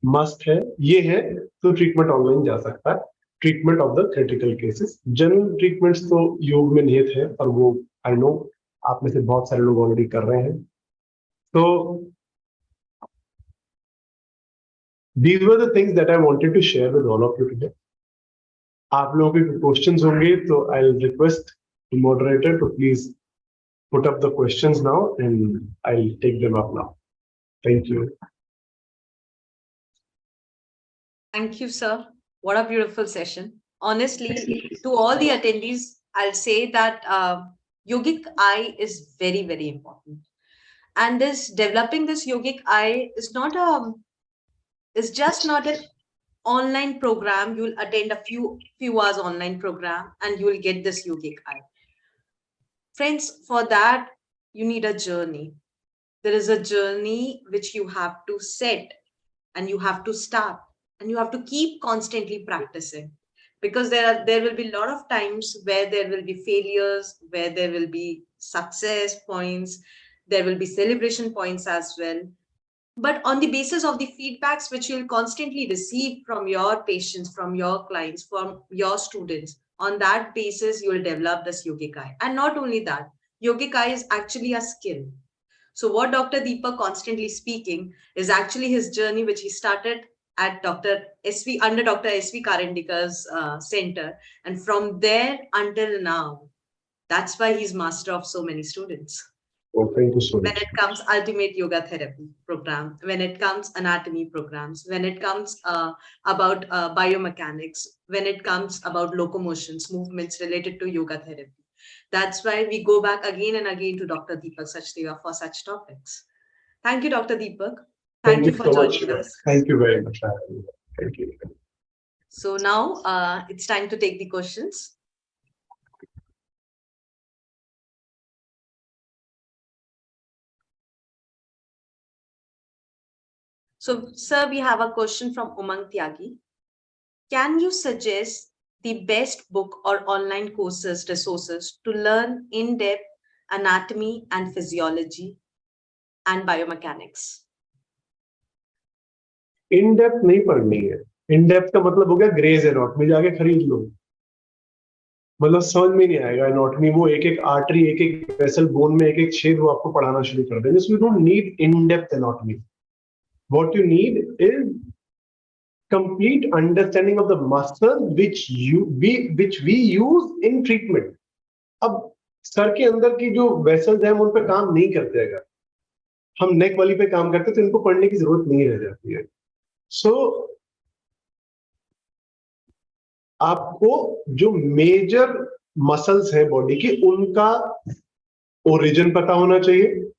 मस्ट है। ये है तो ट्रीटमेंट ऑनलाइन जा सकता है। Treatment of the critical cases, general treatments तो योग में निहित है, और वो आई नो आप में से बहुत सारे लोग ऑलरेडी कर रहे हैं। तो these were the things that I wanted to share with all of you today. आप लोगों के क्वेश्चंस होंगे तो I request moderator to please put up the questions now and I'll take them up now. Thank you. Thank you, sir. What a beautiful session. Honestly, to all the attendees, I'll say that yogic eye is very, very important. And developing this yogic eye is just not an online program. You'll attend a few hours online program and you will get this yogic eye. Friends, for that, you need a journey. There is a journey which you have to set and you have to start and you have to keep constantly practicing, because there will be a lot of times where there will be failures, where there will be success points, there will be celebration points as well. But on the basis of the feedbacks which you'll constantly receive from your patients, from your clients, from your students, on that basis you will develop this yogic eye. And not only that, yogic eye is actually a skill. So what Dr. Deepak constantly speaking is actually his journey, which he started at Dr. S.V. Karandika's center. And from there until now, that's why he's master of so many students. Oh, thank you so much. When it comes ultimate yoga therapy program, when it comes anatomy programs, when it comes about biomechanics, when it comes about locomotions, movements related to yoga therapy. That's why we go back again and again to Dr. Deepak Sachdeva for such topics. Thank you, Dr. Deepak. Thank you for so joining much. us. Thank you very much. Thank you. So now it's time to take the questions. So, sir, we have a question from Umang Tyagi. Can you suggest the best book or online courses, resources to learn in-depth anatomy and physiology and biomechanics? In depth नहीं पढ़नी है. In depth का मतलब हो गया graze anatomy जाके खरीद लो, मतलब समझ में नहीं आएगा एनाटॉमी. वो एक एक आर्टरी, एक एक वेसल, बोन में एक एक छेद वो आपको पढ़ाना शुरू कर देंगे. So you don't need in depth anatomy. What you need is complete understanding of the muscle which we use in treatment. अब सर के अंदर की जो वेसल्स हैं उन पे काम नहीं करते. अगर हम नेक वाली पे काम करते तो इनको पढ़ने की जरूरत नहीं रह जाती है. सो आपको जो मेजर मसल्स है बॉडी की उनका ओरिजिन पता होना चाहिए,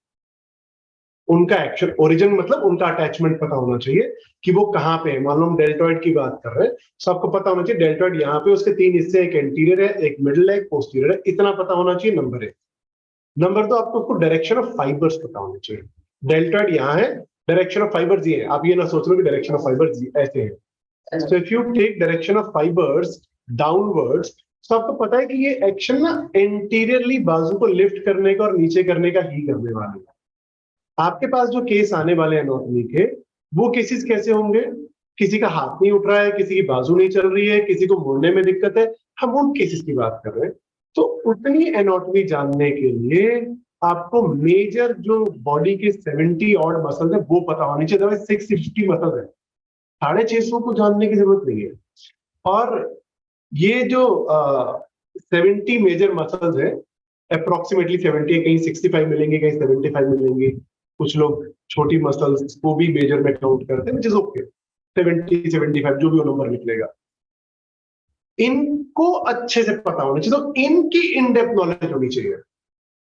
उनका एक्शन ओरिजिन मतलब उनका अटैचमेंट पता होना चाहिए कि वो कहाँ पे है. मान लो हम डेल्टॉइड की बात कर रहे हैं, सबको पता होना चाहिए डेल्टॉइड यहाँ पे, उसके 3 हिस्से, एक एंटीरियर है, एक मिडिल है, एक पोस्टीरियर है. इतना पता होना चाहिए. नंबर 1. नंबर 2, आपको उसको डायरेक्शन ऑफ फाइबर्स पता होने चाहिए. डेल्टॉइड यहाँ है, डायरेक्शन ऑफ फाइबर्स ये है. आप ये ना सोच लो कि डायरेक्शन ऑफ फाइबर्स ऐसे है. So if you take direction of fibres downwards, तो आपको पता है कि ये एक्शन ना एंटीरियरली बाजू को लिफ्ट करने का और नीचे करने का ही करने वाला है. आपके पास जो केस आने वाले एनाटॉमी के, वो केसेस कैसे होंगे? किसी का हाथ नहीं उठ रहा है, किसी की बाजू नहीं चल रही है, किसी को मुड़ने में दिक्कत है, हम उन केसेस की बात कर रहे हैं. तो उतनी एनाटॉमी जानने के लिए आपको मेजर जो बॉडी के 70 ऑड मसल्स है वो पता होनी चाहिए. 650 मसल्स है, 650 को जानने की जरूरत नहीं है. और ये जो 70 मेजर मसल्स है, अप्रोक्सीमेटली 70, कहीं 65 मिलेंगे, कहीं 75 मिलेंगे. कुछ लोग छोटी मसल्स को भी मेजर में काउंट करते हैं, which is okay. 70, 75 जो भी वो नंबर निकलेगा, इनको अच्छे से पता होना चाहिए. तो इनकी इन डेप्थ नॉलेज होनी चाहिए,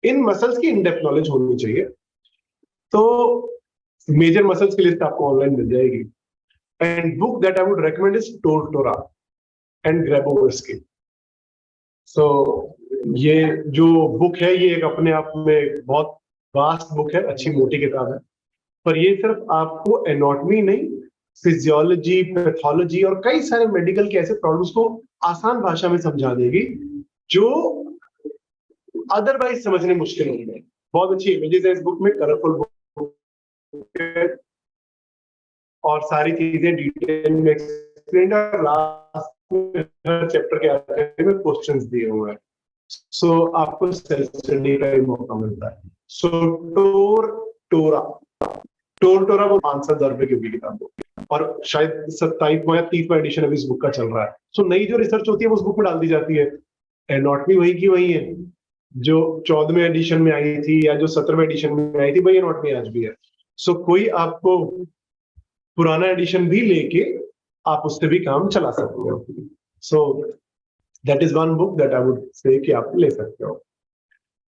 इन मसल्स की इन डेप्थ नॉलेज होनी चाहिए. तो मेजर मसल्स की लिस्ट आपको ऑनलाइन मिल जाएगी. And book that I would recommend is Tortora and Grabowski. So ये जो बुक है ये एक अपने आप में बहुत वास्ट बुक है, अच्छी मोटी किताब है, पर ये सिर्फ आपको एनाटॉमी नहीं, फिजियोलॉजी, पैथोलॉजी और कई सारे मेडिकल के ऐसे प्रॉब्लम्स को आसान भाषा में समझा देगी जो अदरवाइज समझने मुश्किल होंगे. बहुत अच्छी इमेजेस है इस बुक में, कलरफुल बुक है और सारी चीजें डिटेल में एक्सप्लेन और लास्ट में हर चैप्टर के आखिर में क्वेश्चंस दिए हुए हैं. सो आपको सेल्फ स्टडी का मौका मिलता है. सो टोरटोरा वो 500 रुपए की होगी किताब, और शायद 27वां या 30वां एडिशन अभी इस बुक का चल रहा है. सो नई जो रिसर्च होती है वो उस बुक में डाल दी जाती है. एनाटॉमी वही की वही है जो 14वें एडिशन में आई थी या जो 17वें एडिशन में आई थी, वही एनाटॉमी आज भी है. सो कोई आपको पुराना एडिशन भी लेके आप उससे भी काम चला सकते हो. So that is one book that I would say कि आप ले सकते हो.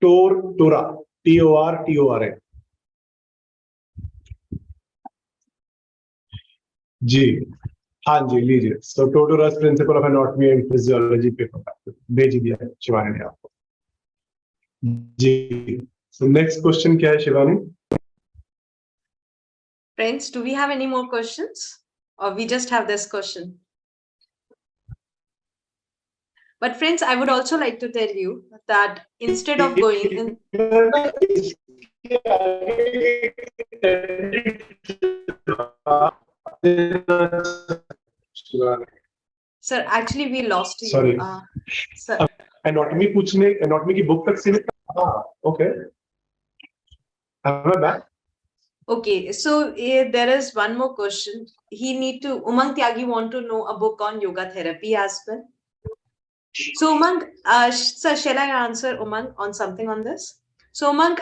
टोरटोरा, TORTORA. जी हाँ जी लीजिए। So Tortora's principle of anatomy and physiology paper भेज दिया है शिवानी ने आपको जी। सो नेक्स्ट क्वेश्चन क्या है Shivani? Friends, do we have any more questions? Or we just have this question? But friends, I would also like to tell you that instead of going in, sir, actually we lost you. Sorry. Sir, anatomy पूछने, anatomy की book तक सीमित। Okay, am I back? okay, so there is one more question. Umang Tyagi want to know a book on yoga therapy as well. So Umang, sir, shall I answer Umang on something on this? So Umang,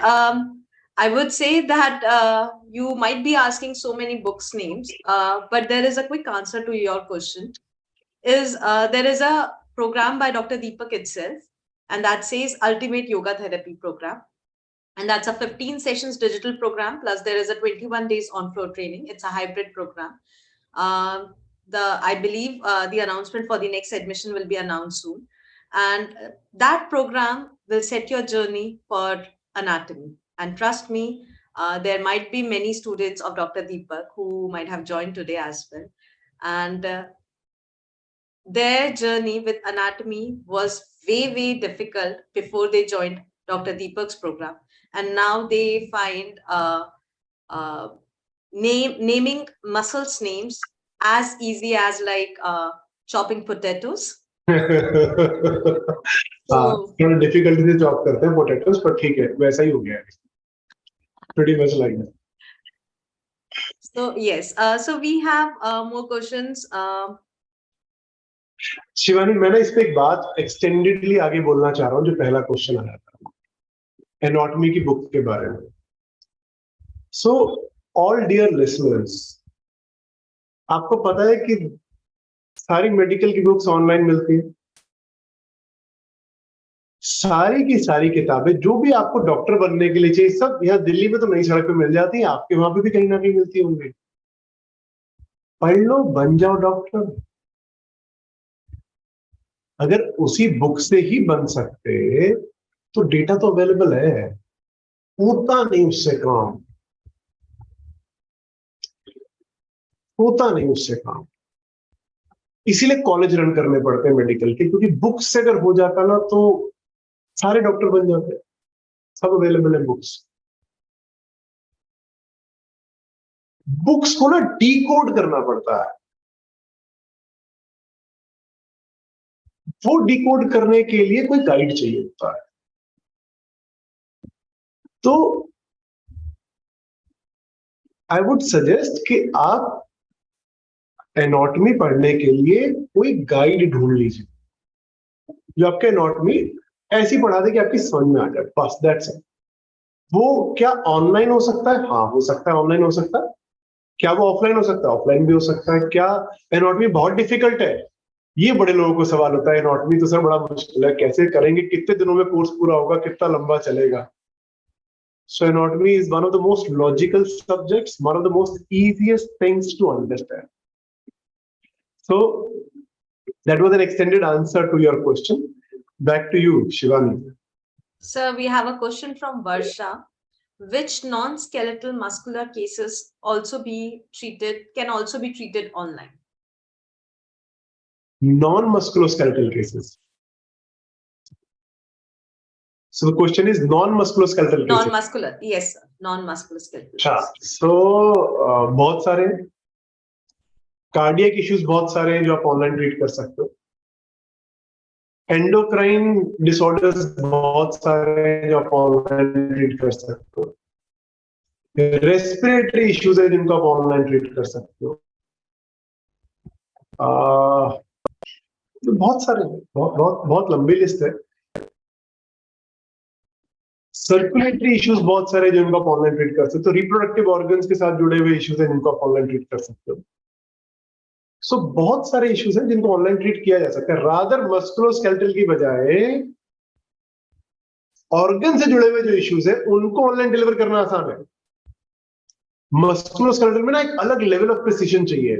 I would say that you might be asking so many books names, but there is a quick answer to your question. There is a program by Dr. Deepak itself, and that says Ultimate Yoga Therapy Program. And that's a 15 sessions digital program, plus there is a 21 days on-floor training. It's a hybrid program. I believe the announcement for the next admission will be announced soon. And that program will set your journey for anatomy. And trust me, there might be many students of Dr. Deepak who might have joined today as well. And their journey with anatomy was way difficult before they joined Dr. Deepak's program. And now they find naming muscles names as easy as like chopping potatoes. हाँ, थोड़ा difficulty से chop करते हैं potatoes, पर ठीक है, वैसा ही हो गया है, pretty much like that. So yes, so we have more questions. Shivani, मैं ना इस पे एक बात एक्सटेंडेडली आगे बोलना चाह रहा हूँ, जो पहला क्वेश्चन आया था एनाटॉमी की बुक के बारे में। सो ऑल डियर लिसनर्स, आपको पता है कि सारी मेडिकल की बुक्स ऑनलाइन मिलती है। सारी की सारी किताबें जो भी आपको डॉक्टर बनने के लिए चाहिए, सब यहाँ दिल्ली में तो नई सड़क पे मिल जाती है, आपके वहां पे भी कहीं ना कहीं मिलती होंगी। पढ़ लो, बन जाओ डॉक्टर। अगर उसी बुक से ही बन सकते तो डेटा तो अवेलेबल है, होता नहीं उससे काम, होता नहीं उससे काम। इसीलिए कॉलेज रन करने पड़ते हैं मेडिकल के, क्योंकि बुक्स से अगर हो जाता ना तो सारे डॉक्टर बन जाते, सब अवेलेबल है बुक्स। बुक्स को ना डीकोड करना पड़ता है, वो डीकोड करने के लिए कोई गाइड चाहिए होता है। तो आई वुड सजेस्ट कि आप एनाटॉमी पढ़ने के लिए कोई गाइड ढूंढ लीजिए, जो आपके एनाटॉमी ऐसी पढ़ा दे कि आपकी समझ में आ जाए, बस दैट्स इट। वो क्या ऑनलाइन हो सकता है? हाँ हो सकता है, ऑनलाइन हो सकता है। क्या वो ऑफलाइन हो सकता है? ऑफलाइन भी हो सकता है। क्या एनाटॉमी बहुत डिफिकल्ट है? ये बड़े लोगों को सवाल होता है, एनाटॉमी तो सर बड़ा मुश्किल है, कैसे करेंगे, कितने दिनों में कोर्स पूरा होगा, कितना लंबा चलेगा? So anatomy is one of the most logical subjects, one of the most easiest things to understand. So that was an extended answer to your question. Back to you, Shivani. Sir, we have a question from Varsha. Which non-skeletal muscular cases can also be treated online? Non-musculoskeletal cases. So the question is non-musculoskeletal cases. Non-muscular, yes, sir. Non-musculoskeletal. अच्छा, so बहुत सारे cardiac issues बहुत सारे हैं जो आप online treat कर सकते हो। एंडोक्राइन डिसऑर्डर्स बहुत सारे हैं जो आप ऑनलाइन ट्रीट कर सकते हो। रेस्पिरेटरी इश्यूज है जिनको आप ऑनलाइन ट्रीट कर सकते हो। तो बहुत सारे, बहुत बहुत बहुत लंबी लिस्ट है। सर्कुलेटरी इश्यूज बहुत सारे जिनको आप ऑनलाइन ट्रीट कर सकते हो। रिप्रोडक्टिव ऑर्गन्स के साथ जुड़े हुए इश्यूज हैं जिनको आप ऑनलाइन ट्रीट कर सकते हो। सो बहुत सारे इश्यूज हैं जिनको ऑनलाइन ट्रीट किया जा सकता है। रादर मस्कुलोस्केलेटल की बजाय ऑर्गन से जुड़े हुए जो इश्यूज है उनको ऑनलाइन डिलीवर करना आसान है। मस्कुलोस्केलेटल में ना एक अलग लेवल ऑफ प्रिसिजन चाहिए।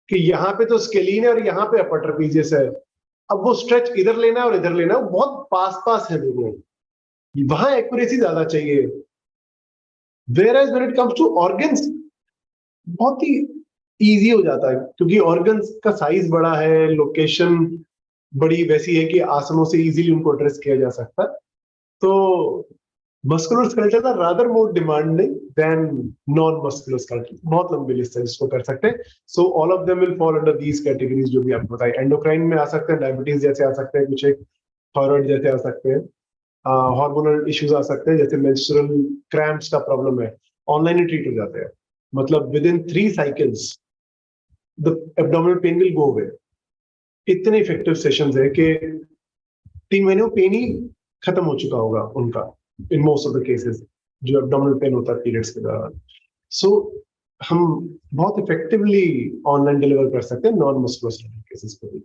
कि यहाँ पे तो स्केलीन है और यहाँ पे अपर ट्रेपीजियस है, अब वो स्ट्रेच इधर लेना है और इधर लेना है, बहुत पास है दोनों, वहां एक्यूरेसी ज्यादा चाहिए। Whereas when it comes to organs, बहुत ही इजी हो जाता है, क्योंकि ऑर्गन्स का साइज बड़ा है, लोकेशन बड़ी वैसी है कि आसनों से इजीली उनको एड्रेस किया जा सकता है। तो musculoskeletal are rather more demanding than non musculoskeletal, बहुत लंबी लिस्ट है जिसको कर सकते हैं। So all of them will fall under these categories जो भी आपको बताई। एंडोक्राइन में आ सकते हैं, डायबिटीज जैसे आ सकते हैं, कुछ एक थायराइड जैसे आ सकते हैं, हार्मोनल इश्यूज आ सकते हैं, जैसे मेंस्ट्रुअल क्रैम्प्स का प्रॉब्लम है, ऑनलाइन ही ट्रीट हो जाते हैं, मतलब with in 3 cycles the abdominal pain will go away. इतने इफेक्टिव सेशंस है कि 3 महीने में पेन ही खत्म हो चुका होगा उनका, in most of the cases जो एब्डोमिनल पेन होता है पीरियड्स के दौरान। सो हम बहुत इफेक्टिवली ऑनलाइन डिलीवर कर सकते हैं नॉन मस्कुलोस्केलेटल केसेस को भी।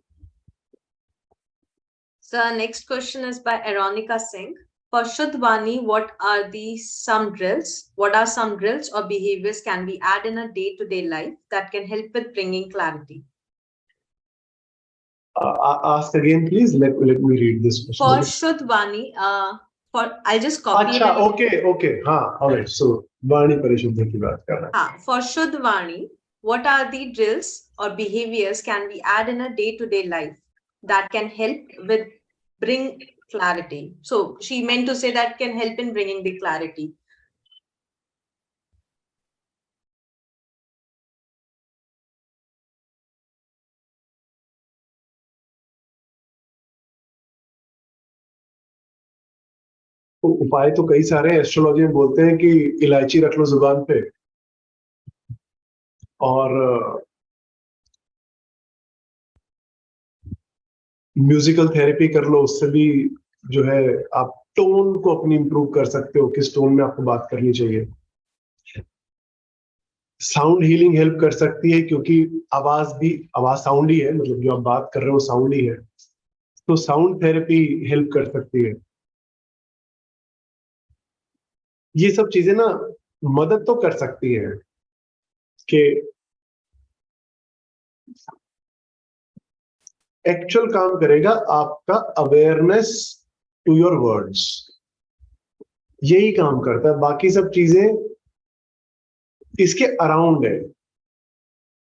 So next question is by Aronica Singh. For Shuddhwani, what are some drills? What are some drills or behaviors can be added in a day-to-day life that can help with bringing clarity? Ask again, please. Let me read this question. For Shuddhwani, I'll just copy अच्छा, it. okay, हाँ, alright. So वाणी परिशुद्ध की बात कर रहा है। For Shuddhwani, what are the drills or behaviors can be added in a day-to-day life that can help with bring clarity? So she meant to say that can help in bringing the clarity. तो उपाय तो कई सारे हैं। Astrology में बोलते हैं कि इलायची रख लो जुबान पे, और म्यूजिकल थेरेपी कर लो, उससे भी जो है आप टोन को अपनी इंप्रूव कर सकते हो, किस टोन में आपको बात करनी चाहिए। साउंड हीलिंग हेल्प कर सकती है, क्योंकि आवाज साउंड ही है, मतलब जो आप बात कर रहे हो साउंड ही है, तो साउंड थेरेपी हेल्प कर सकती है। ये सब चीजें ना मदद तो कर सकती है कि एक्चुअल काम करेगा आपका अवेयरनेस टू योर वर्ड्स, यही काम करता है। बाकी सब चीजें इसके अराउंड है।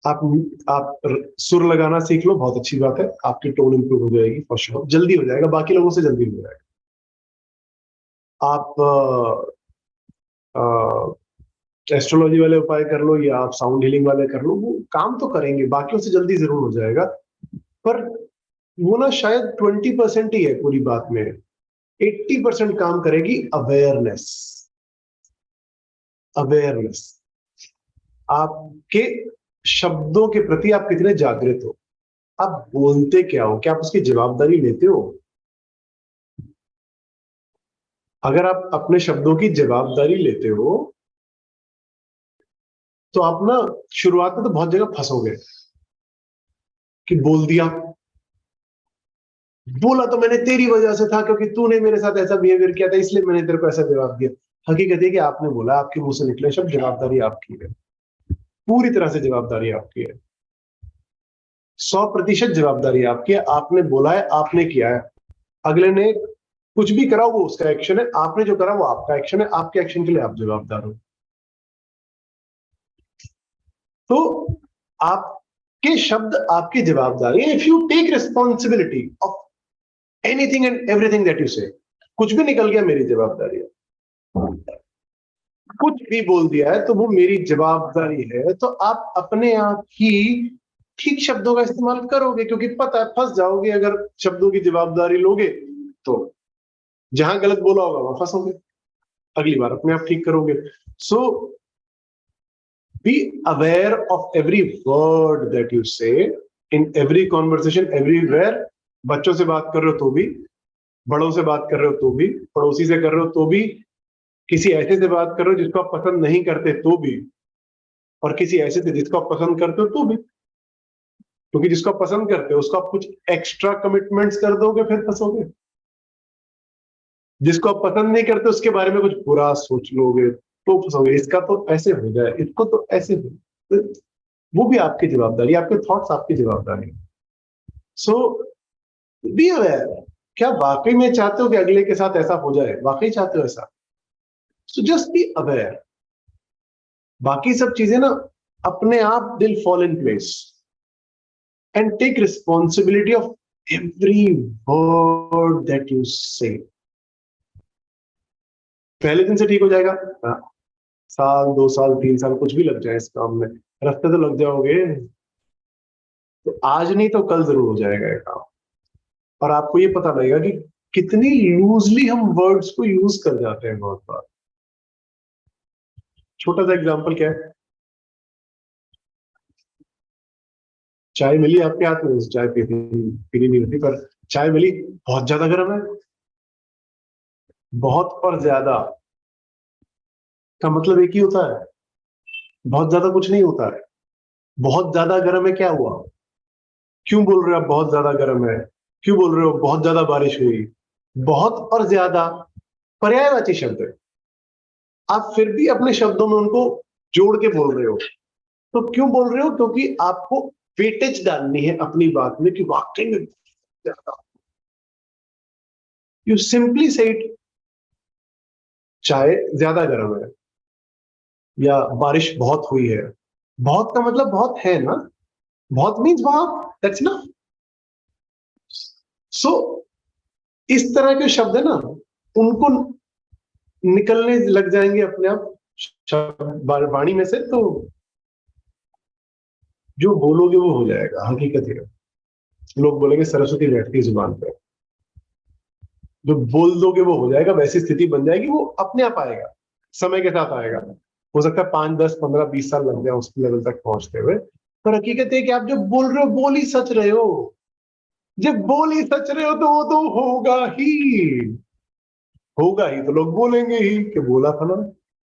आप सुर लगाना सीख लो, बहुत अच्छी बात है, आपकी टोन इंप्रूव हो जाएगी फॉर श्योर, जल्दी हो जाएगा, बाकी लोगों से जल्दी हो जाएगा। आप एस्ट्रोलॉजी वाले उपाय कर लो या आप साउंड हीलिंग वाले कर लो, वो काम तो करेंगे, बाकियों से जल्दी जरूर हो जाएगा, पर वो ना शायद 20% ही है पूरी बात में। 80% काम करेगी अवेयरनेस। आपके शब्दों के प्रति आप कितने जागृत हो, आप बोलते क्या हो, क्या आप उसकी जवाबदारी लेते हो। अगर आप अपने शब्दों की जवाबदारी लेते हो तो आप ना शुरुआत में तो बहुत जगह फंसोगे कि बोल दिया, बोला तो मैंने तेरी वजह से था, क्योंकि तूने मेरे साथ ऐसा बिहेवियर किया था इसलिए मैंने तेरे को ऐसा जवाब दिया। हकीकत है कि आपने बोला, आपके मुंह से निकले शब्द, जवाबदारी आपकी है, पूरी तरह से जवाबदारी आपकी है, 100% जवाबदारी आपकी है। आपने बोला है, आपने किया है, अगले ने कुछ भी करा वो उसका एक्शन है, आपने जो करा वो आपका एक्शन है, आपके एक्शन के लिए आप जवाबदार हो। तो आपके शब्द आपकी जवाबदारी है। If you take responsibility of anything and everything that you say, कुछ भी निकल गया मेरी जवाबदारी है, कुछ भी बोल दिया है तो वो मेरी जवाबदारी है, तो आप अपने आप ही ठीक शब्दों का इस्तेमाल करोगे, क्योंकि पता है फंस जाओगे अगर शब्दों की जवाबदारी लोगे, तो जहां गलत बोला होगा वहां फंसोगे, अगली बार अपने आप ठीक करोगे। So be aware of every word that you say in every conversation, everywhere. बच्चों से बात कर रहे हो तो भी, बड़ों से बात कर रहे हो तो भी, पड़ोसी से कर रहे हो तो भी, किसी ऐसे से बात कर रहे हो जिसको आप पसंद नहीं करते तो भी, और किसी ऐसे से जिसको आप पसंद करते हो तो भी, क्योंकि जिसको आप पसंद करते हो उसको आप कुछ एक्स्ट्रा कमिटमेंट्स कर दोगे फिर फंसोगे, जिसको आप पसंद नहीं करते उसके बारे में कुछ बुरा सोच लोगे तो फंसोगे। इसका तो ऐसे हो जाए, इसको तो ऐसे हो, वो भी आपकी जवाबदारी, आपके थॉट्स आपकी जवाबदारी। सो बी अवेयर, क्या वाकई में चाहते हो कि अगले के साथ ऐसा हो जाए? वाकई चाहते हो ऐसा? So just be aware. बाकी सब चीजें ना अपने आप will fall in place. And take responsibility of every word that you say. पहले दिन से ठीक हो जाएगा? हाँ। साल, 2 साल, 3 साल, कुछ भी लग जाए इस काम में, रास्ते तो लग जाओगे। तो आज नहीं तो कल जरूर हो जाएगा ये काम। और आपको ये पता लगेगा कि कितनी लूजली हम वर्ड्स को यूज कर जाते हैं बहुत बार। छोटा सा एग्जांपल क्या है? चाय मिली आपके हाथ में, चाय पीनी नहीं होती, पर चाय मिली, बहुत ज्यादा गर्म है। बहुत और ज्यादा का मतलब एक ही होता है, बहुत ज्यादा कुछ नहीं होता है। बहुत ज्यादा गर्म है, क्या हुआ? क्यों बोल रहे हो आप बहुत ज्यादा गर्म है? क्यों बोल रहे हो बहुत ज्यादा बारिश हुई? बहुत और ज्यादा पर्यायवाची शब्द है। आप फिर भी अपने शब्दों में उनको जोड़ के बोल रहे हो। तो क्यों बोल रहे हो? क्योंकि आपको वेटेज डालनी है अपनी बात में कि वाकई में ज्यादा। यू सिंपली से इट, चाय ज्यादा गर्म है, या बारिश बहुत हुई है। बहुत का मतलब बहुत है ना, बहुत मीन्स बहुत, दैट्स ना। सो इस तरह के शब्द है ना, उनको निकलने लग जाएंगे अपने आप वाणी में से, तो जो बोलोगे वो हो जाएगा। हकीकत है, लोग बोलेंगे सरस्वती बैठती है जुबान पे। जो बोल दोगे वो हो जाएगा, वैसी स्थिति बन जाएगी, वो अपने आप आएगा, समय के साथ आएगा। हो सकता है 5, 10, 15, 20 साल लग जाए उस लेवल तक पहुंचते हुए, पर हकीकत है कि आप जो बोल रहे हो बोल ही सच रहे हो। जब बोल ही सच रहे हो तो वो तो होगा ही। होगा ही तो लोग बोलेंगे ही कि बोला था ना,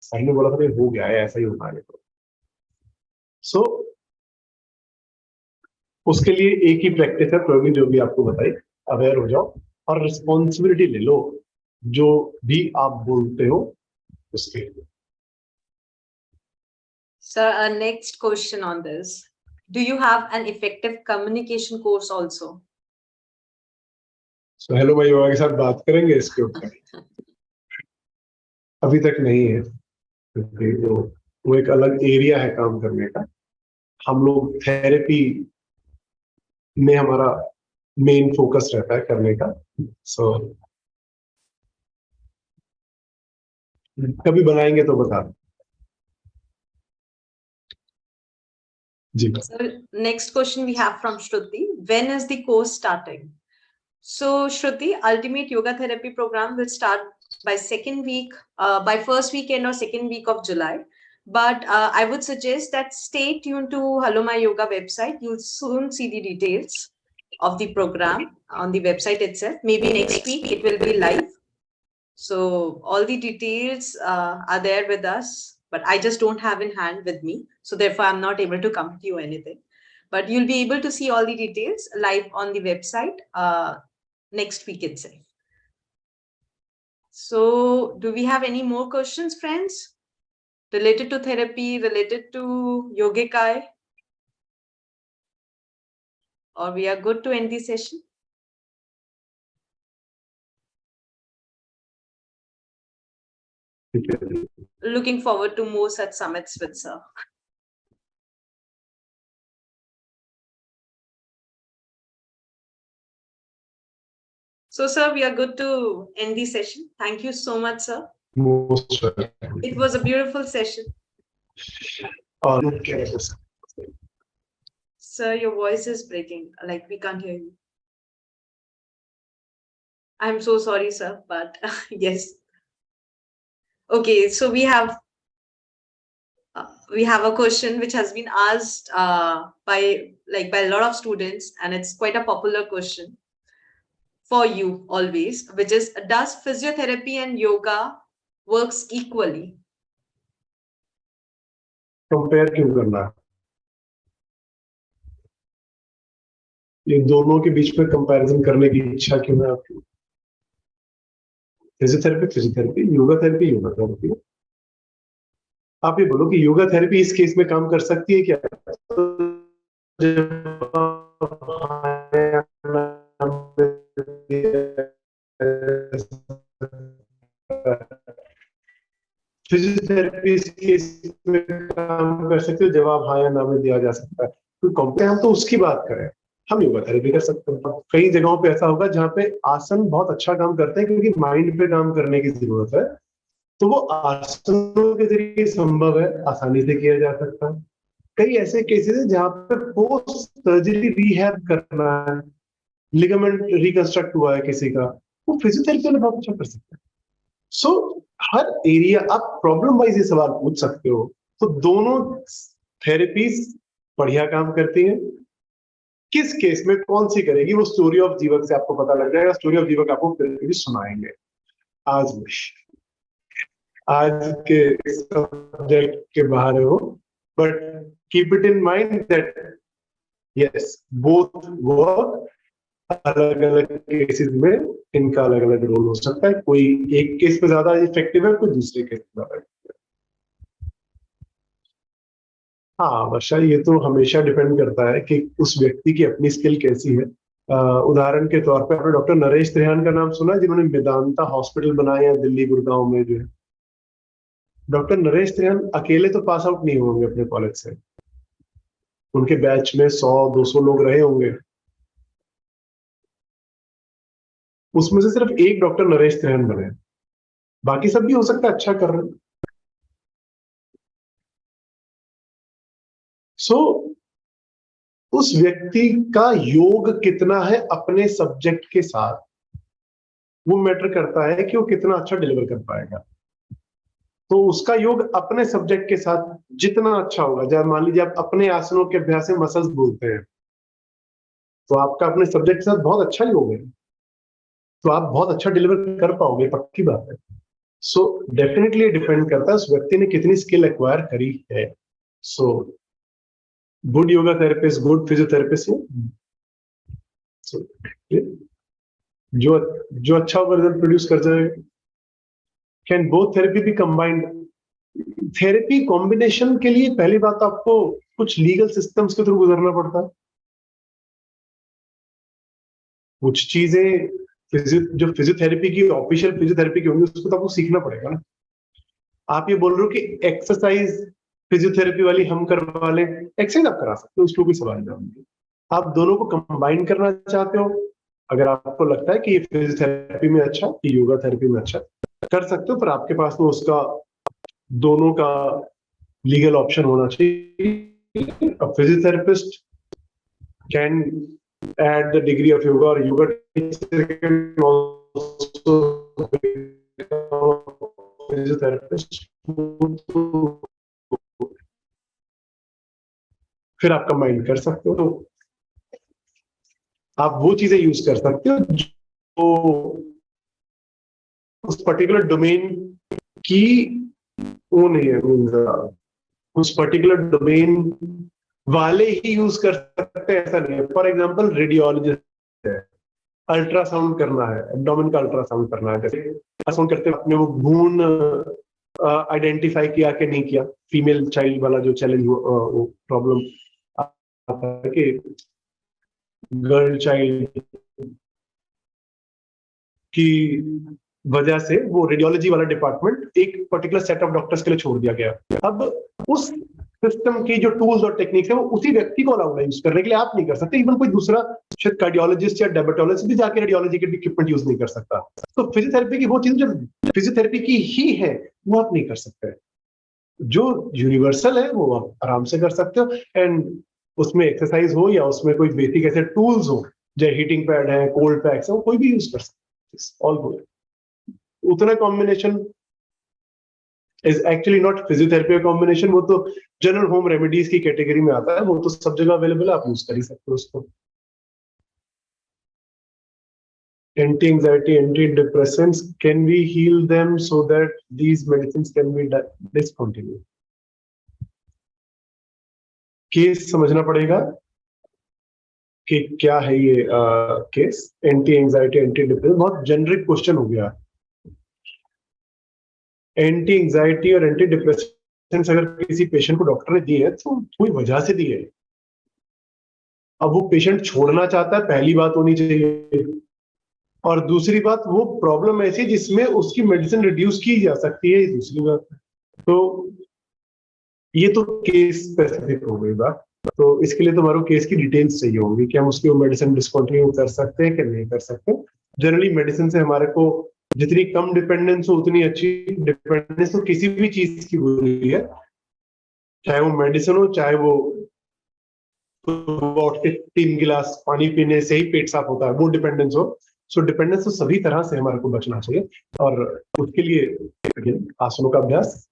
सही ने बोला था, हो गया है, ऐसा ही होना है। तो सो उसके लिए एक ही प्रैक्टिस है, प्रवीण जो भी आपको बताई, अवेयर हो जाओ और रिस्पॉन्सिबिलिटी ले लो जो भी आप बोलते हो उसके लिए। Sir, our next question on this. Do you have an effective communication course also? So hello भाई योगा के साथ बात करेंगे इसके ऊपर। अभी तक नहीं है, क्योंकि वो एक अलग एरिया है काम करने का। हम लोग थेरेपी में हमारा मेन फोकस रहता है करने का। सो कभी बनाएंगे तो बता दें। जी। So next question we have from Shruti. When is the course starting? So Shruti, Ultimate Yoga Therapy Program will start by by first weekend or second week of July. But I would suggest that stay tuned to Hello My Yoga website. You'll soon see the details of the program on the website itself. Maybe next week it will be live. So all the details are there with us, but I just don't have in hand with me. So therefore, I'm not able to come to you anything. But you'll be able to see all the details live on the website next week itself. So do we have any more questions, friends? Related to therapy, related to Yogikai? Or we are good to end the session? Looking forward to more such summits with sir. So, sir, we are good to end the session. Thank you so much, sir. Most welcome. It was a beautiful session. Okay. Sir, your voice is breaking. Like, we can't hear you. I'm so sorry, sir, but yes. Okay, so we have a question which has been asked by a lot of students, and it's quite a popular question for you always, which is, does physiotherapy and yoga works equally? Compare क्यों करना है? ये दोनों के बीच में comparison करने की इच्छा क्यों है आपकी? Physiotherapy physiotherapy, yoga therapy yoga therapy. आप ये बोलो कि योगा थेरेपी इस केस में काम कर सकती है क्या? फिजियोथेरेपी इस केस में काम कर सकते हो? जवाब हाँ या ना में दिया जा सकता है। तो कॉम्पिटेंट हम तो उसकी बात करें, हम योगा थेरेपी कर सकते हैं। कई जगहों पे ऐसा होगा जहाँ पे आसन बहुत अच्छा काम करते हैं क्योंकि माइंड पे काम करने की जरूरत है, तो वो आसनों के जरिए संभव है, आसानी से किया जा सकता है। कई ऐसे केसेस हैं जहाँ पे पोस्ट सर्जरी रिहैब करना है, लिगामेंट रिकंस्ट्रक्ट हुआ है किसी का, वो फिजियोथेरेपी में बहुत अच्छा कर सकते हैं। सो हर एरिया आप प्रॉब्लम वाइज ये सवाल पूछ सकते हो, तो दोनों थेरेपीज बढ़िया काम करती हैं। किस केस में कौन सी करेगी वो स्टोरी ऑफ जीवक से आपको पता लग जाएगा। स्टोरी ऑफ जीवक आपको फिर भी सुनाएंगे आज आज के सब्जेक्ट के बाहर है वो, but keep it in mind that yes both work, अलग अलग केसेस में इनका अलग अलग रोल हो सकता है। कोई एक केस में ज्यादा इफेक्टिव है, कोई दूसरे केस में ज्यादा। हाँ वर्षा, ये तो हमेशा डिपेंड करता है कि उस व्यक्ति की अपनी स्किल कैसी है। उदाहरण के तौर पे आपने डॉक्टर नरेश त्रिहान का नाम सुना है, जिन्होंने मेदांता हॉस्पिटल बनाया है दिल्ली गुड़गांव में जो है। डॉक्टर नरेश त्रिहान अकेले तो पास आउट नहीं होंगे अपने कॉलेज से, उनके बैच में 100-200 लोग रहे होंगे, उसमें से सिर्फ एक डॉक्टर नरेश त्रिहान बने, बाकी सब भी हो सकता है अच्छा कर रहे हैं। सो उस व्यक्ति का योग कितना है अपने सब्जेक्ट के साथ, वो मैटर करता है कि वो कितना अच्छा डिलीवर कर पाएगा। तो उसका योग अपने सब्जेक्ट के साथ जितना अच्छा होगा, जब मान लीजिए आप अपने आसनों के अभ्यास में मसल्स बोलते हैं, तो आपका अपने सब्जेक्ट के साथ बहुत अच्छा योग है, तो आप बहुत अच्छा डिलीवर कर पाओगे, पक्की बात है। सो डेफिनेटली डिपेंड करता है उस व्यक्ति ने कितनी स्किल एक्वायर करी है। So good yoga therapist, good physiotherapist, जो जो अच्छा रिजल्ट प्रोड्यूस कर जाएगा। Can both therapy B combined? Therapy combination के लिए पहली बात आपको कुछ लीगल सिस्टम्स के थ्रू गुजरना पड़ता है। कुछ चीजें जो फिजियोथेरेपी की ऑफिशियल फिजियोथेरेपी की होंगी उसको तो आपको सीखना पड़ेगा ना। आप ये बोल रहे हो कि एक्सरसाइज फिजियोथेरेपी वाली हम करवा लें, एक्सरसाइज आप करा सकते हो, उसको कोई सवाल नहीं। आप दोनों को कंबाइन करना चाहते हो, अगर आपको लगता है कि ये फिजियोथेरेपी में अच्छा, ये योगा थेरेपी में अच्छा, कर सकते हो, पर आपके पास में उसका दोनों का लीगल ऑप्शन होना चाहिए। A physiotherapist can add the degree of yoga, or yoga teacher can also become a physiotherapist. फिर आप कंबाइन कर सकते हो, तो आप वो चीजें यूज कर सकते हो जो उस पर्टिकुलर डोमेन की वो नहीं है, उस पर्टिकुलर डोमेन वाले ही यूज कर सकते हैं ऐसा नहीं है। फॉर एग्जाम्पल रेडियोलॉजिस्ट है, अल्ट्रासाउंड करना है, एब्डोमेन का अल्ट्रासाउंड करना है, जैसे अल्ट्रासाउंड करते हैं अपने वो भ्रूण आइडेंटिफाई किया कि नहीं किया, फीमेल चाइल्ड वाला जो चैलेंज वो प्रॉब्लम आता है कि गर्ल चाइल्ड की वजह से वो रेडियोलॉजी वाला डिपार्टमेंट एक पर्टिकुलर सेट ऑफ डॉक्टर्स के लिए छोड़ दिया गया। अब उस सिस्टम की जो टूल्स और टेक्निक्स है वो उसी व्यक्ति को अलाउड है यूज करने के लिए, आप नहीं कर सकते। इवन कोई दूसरा शायद कार्डियोलॉजिस्ट या डायबिटोलॉजिस्ट भी जाके रेडियोलॉजी के इक्विपमेंट यूज नहीं कर सकता। तो फिजियोथेरेपी की वो चीज जो फिजियोथेरेपी की ही है वो आप नहीं कर सकते। जो यूनिवर्सल है वो आप आराम से कर सकते हो, एंड उसमें एक्सरसाइज हो या उसमें कोई बेसिक ऐसे टूल्स हो, जैसे हीटिंग पैड है, कोल्ड पैक्स है, वो कोई भी यूज कर सकते, ऑल गुड। उतना combination is actually not physiotherapy combination, वो तो जनरल होम रेमेडीज की कैटेगरी में आता है, वो तो सब जगह अवेलेबल है, आप यूज कर ही सकते हो उसको। Anti anxiety, anti depressants, can we heal them so that these medicine can be discontinue? Case समझना पड़ेगा कि क्या है ये case. Anti anxiety, anti depression बहुत जेनरिक क्वेश्चन हो गया। एंटी एंजाइटी और एंटी डिप्रेशन मेडिसिन अगर किसी पेशेंट को डॉक्टर ने दी है तो कोई वजह से दी है। अब वो पेशेंट छोड़ना चाहता है, पहली बात होनी चाहिए, और दूसरी बात वो प्रॉब्लम ऐसी है जिसमें उसकी मेडिसिन रिड्यूस की जा सकती है, ये दूसरी बात है। तो ये तो केस स्पेसिफिक हो गई बात। तो इसके लिए तुम्हारे केस की डिटेल्स चाहिए होंगी कि हम उसकी वो मेडिसिन डिस्कंटिन्यू कर सकते हैं कि नहीं कर सकते। जनरली मेडिसिन से हमारे को जितनी कम डिपेंडेंस हो उतनी अच्छी। डिपेंडेंस तो किसी भी चीज की हो रही है, चाहे वो मेडिसिन हो, चाहे वो उठ के 3 गिलास पानी पीने से ही पेट साफ होता है, वो डिपेंडेंस हो। सो डिपेंडेंस तो सभी तरह से हमारे को बचना चाहिए, और उसके लिए आसनों का अभ्यास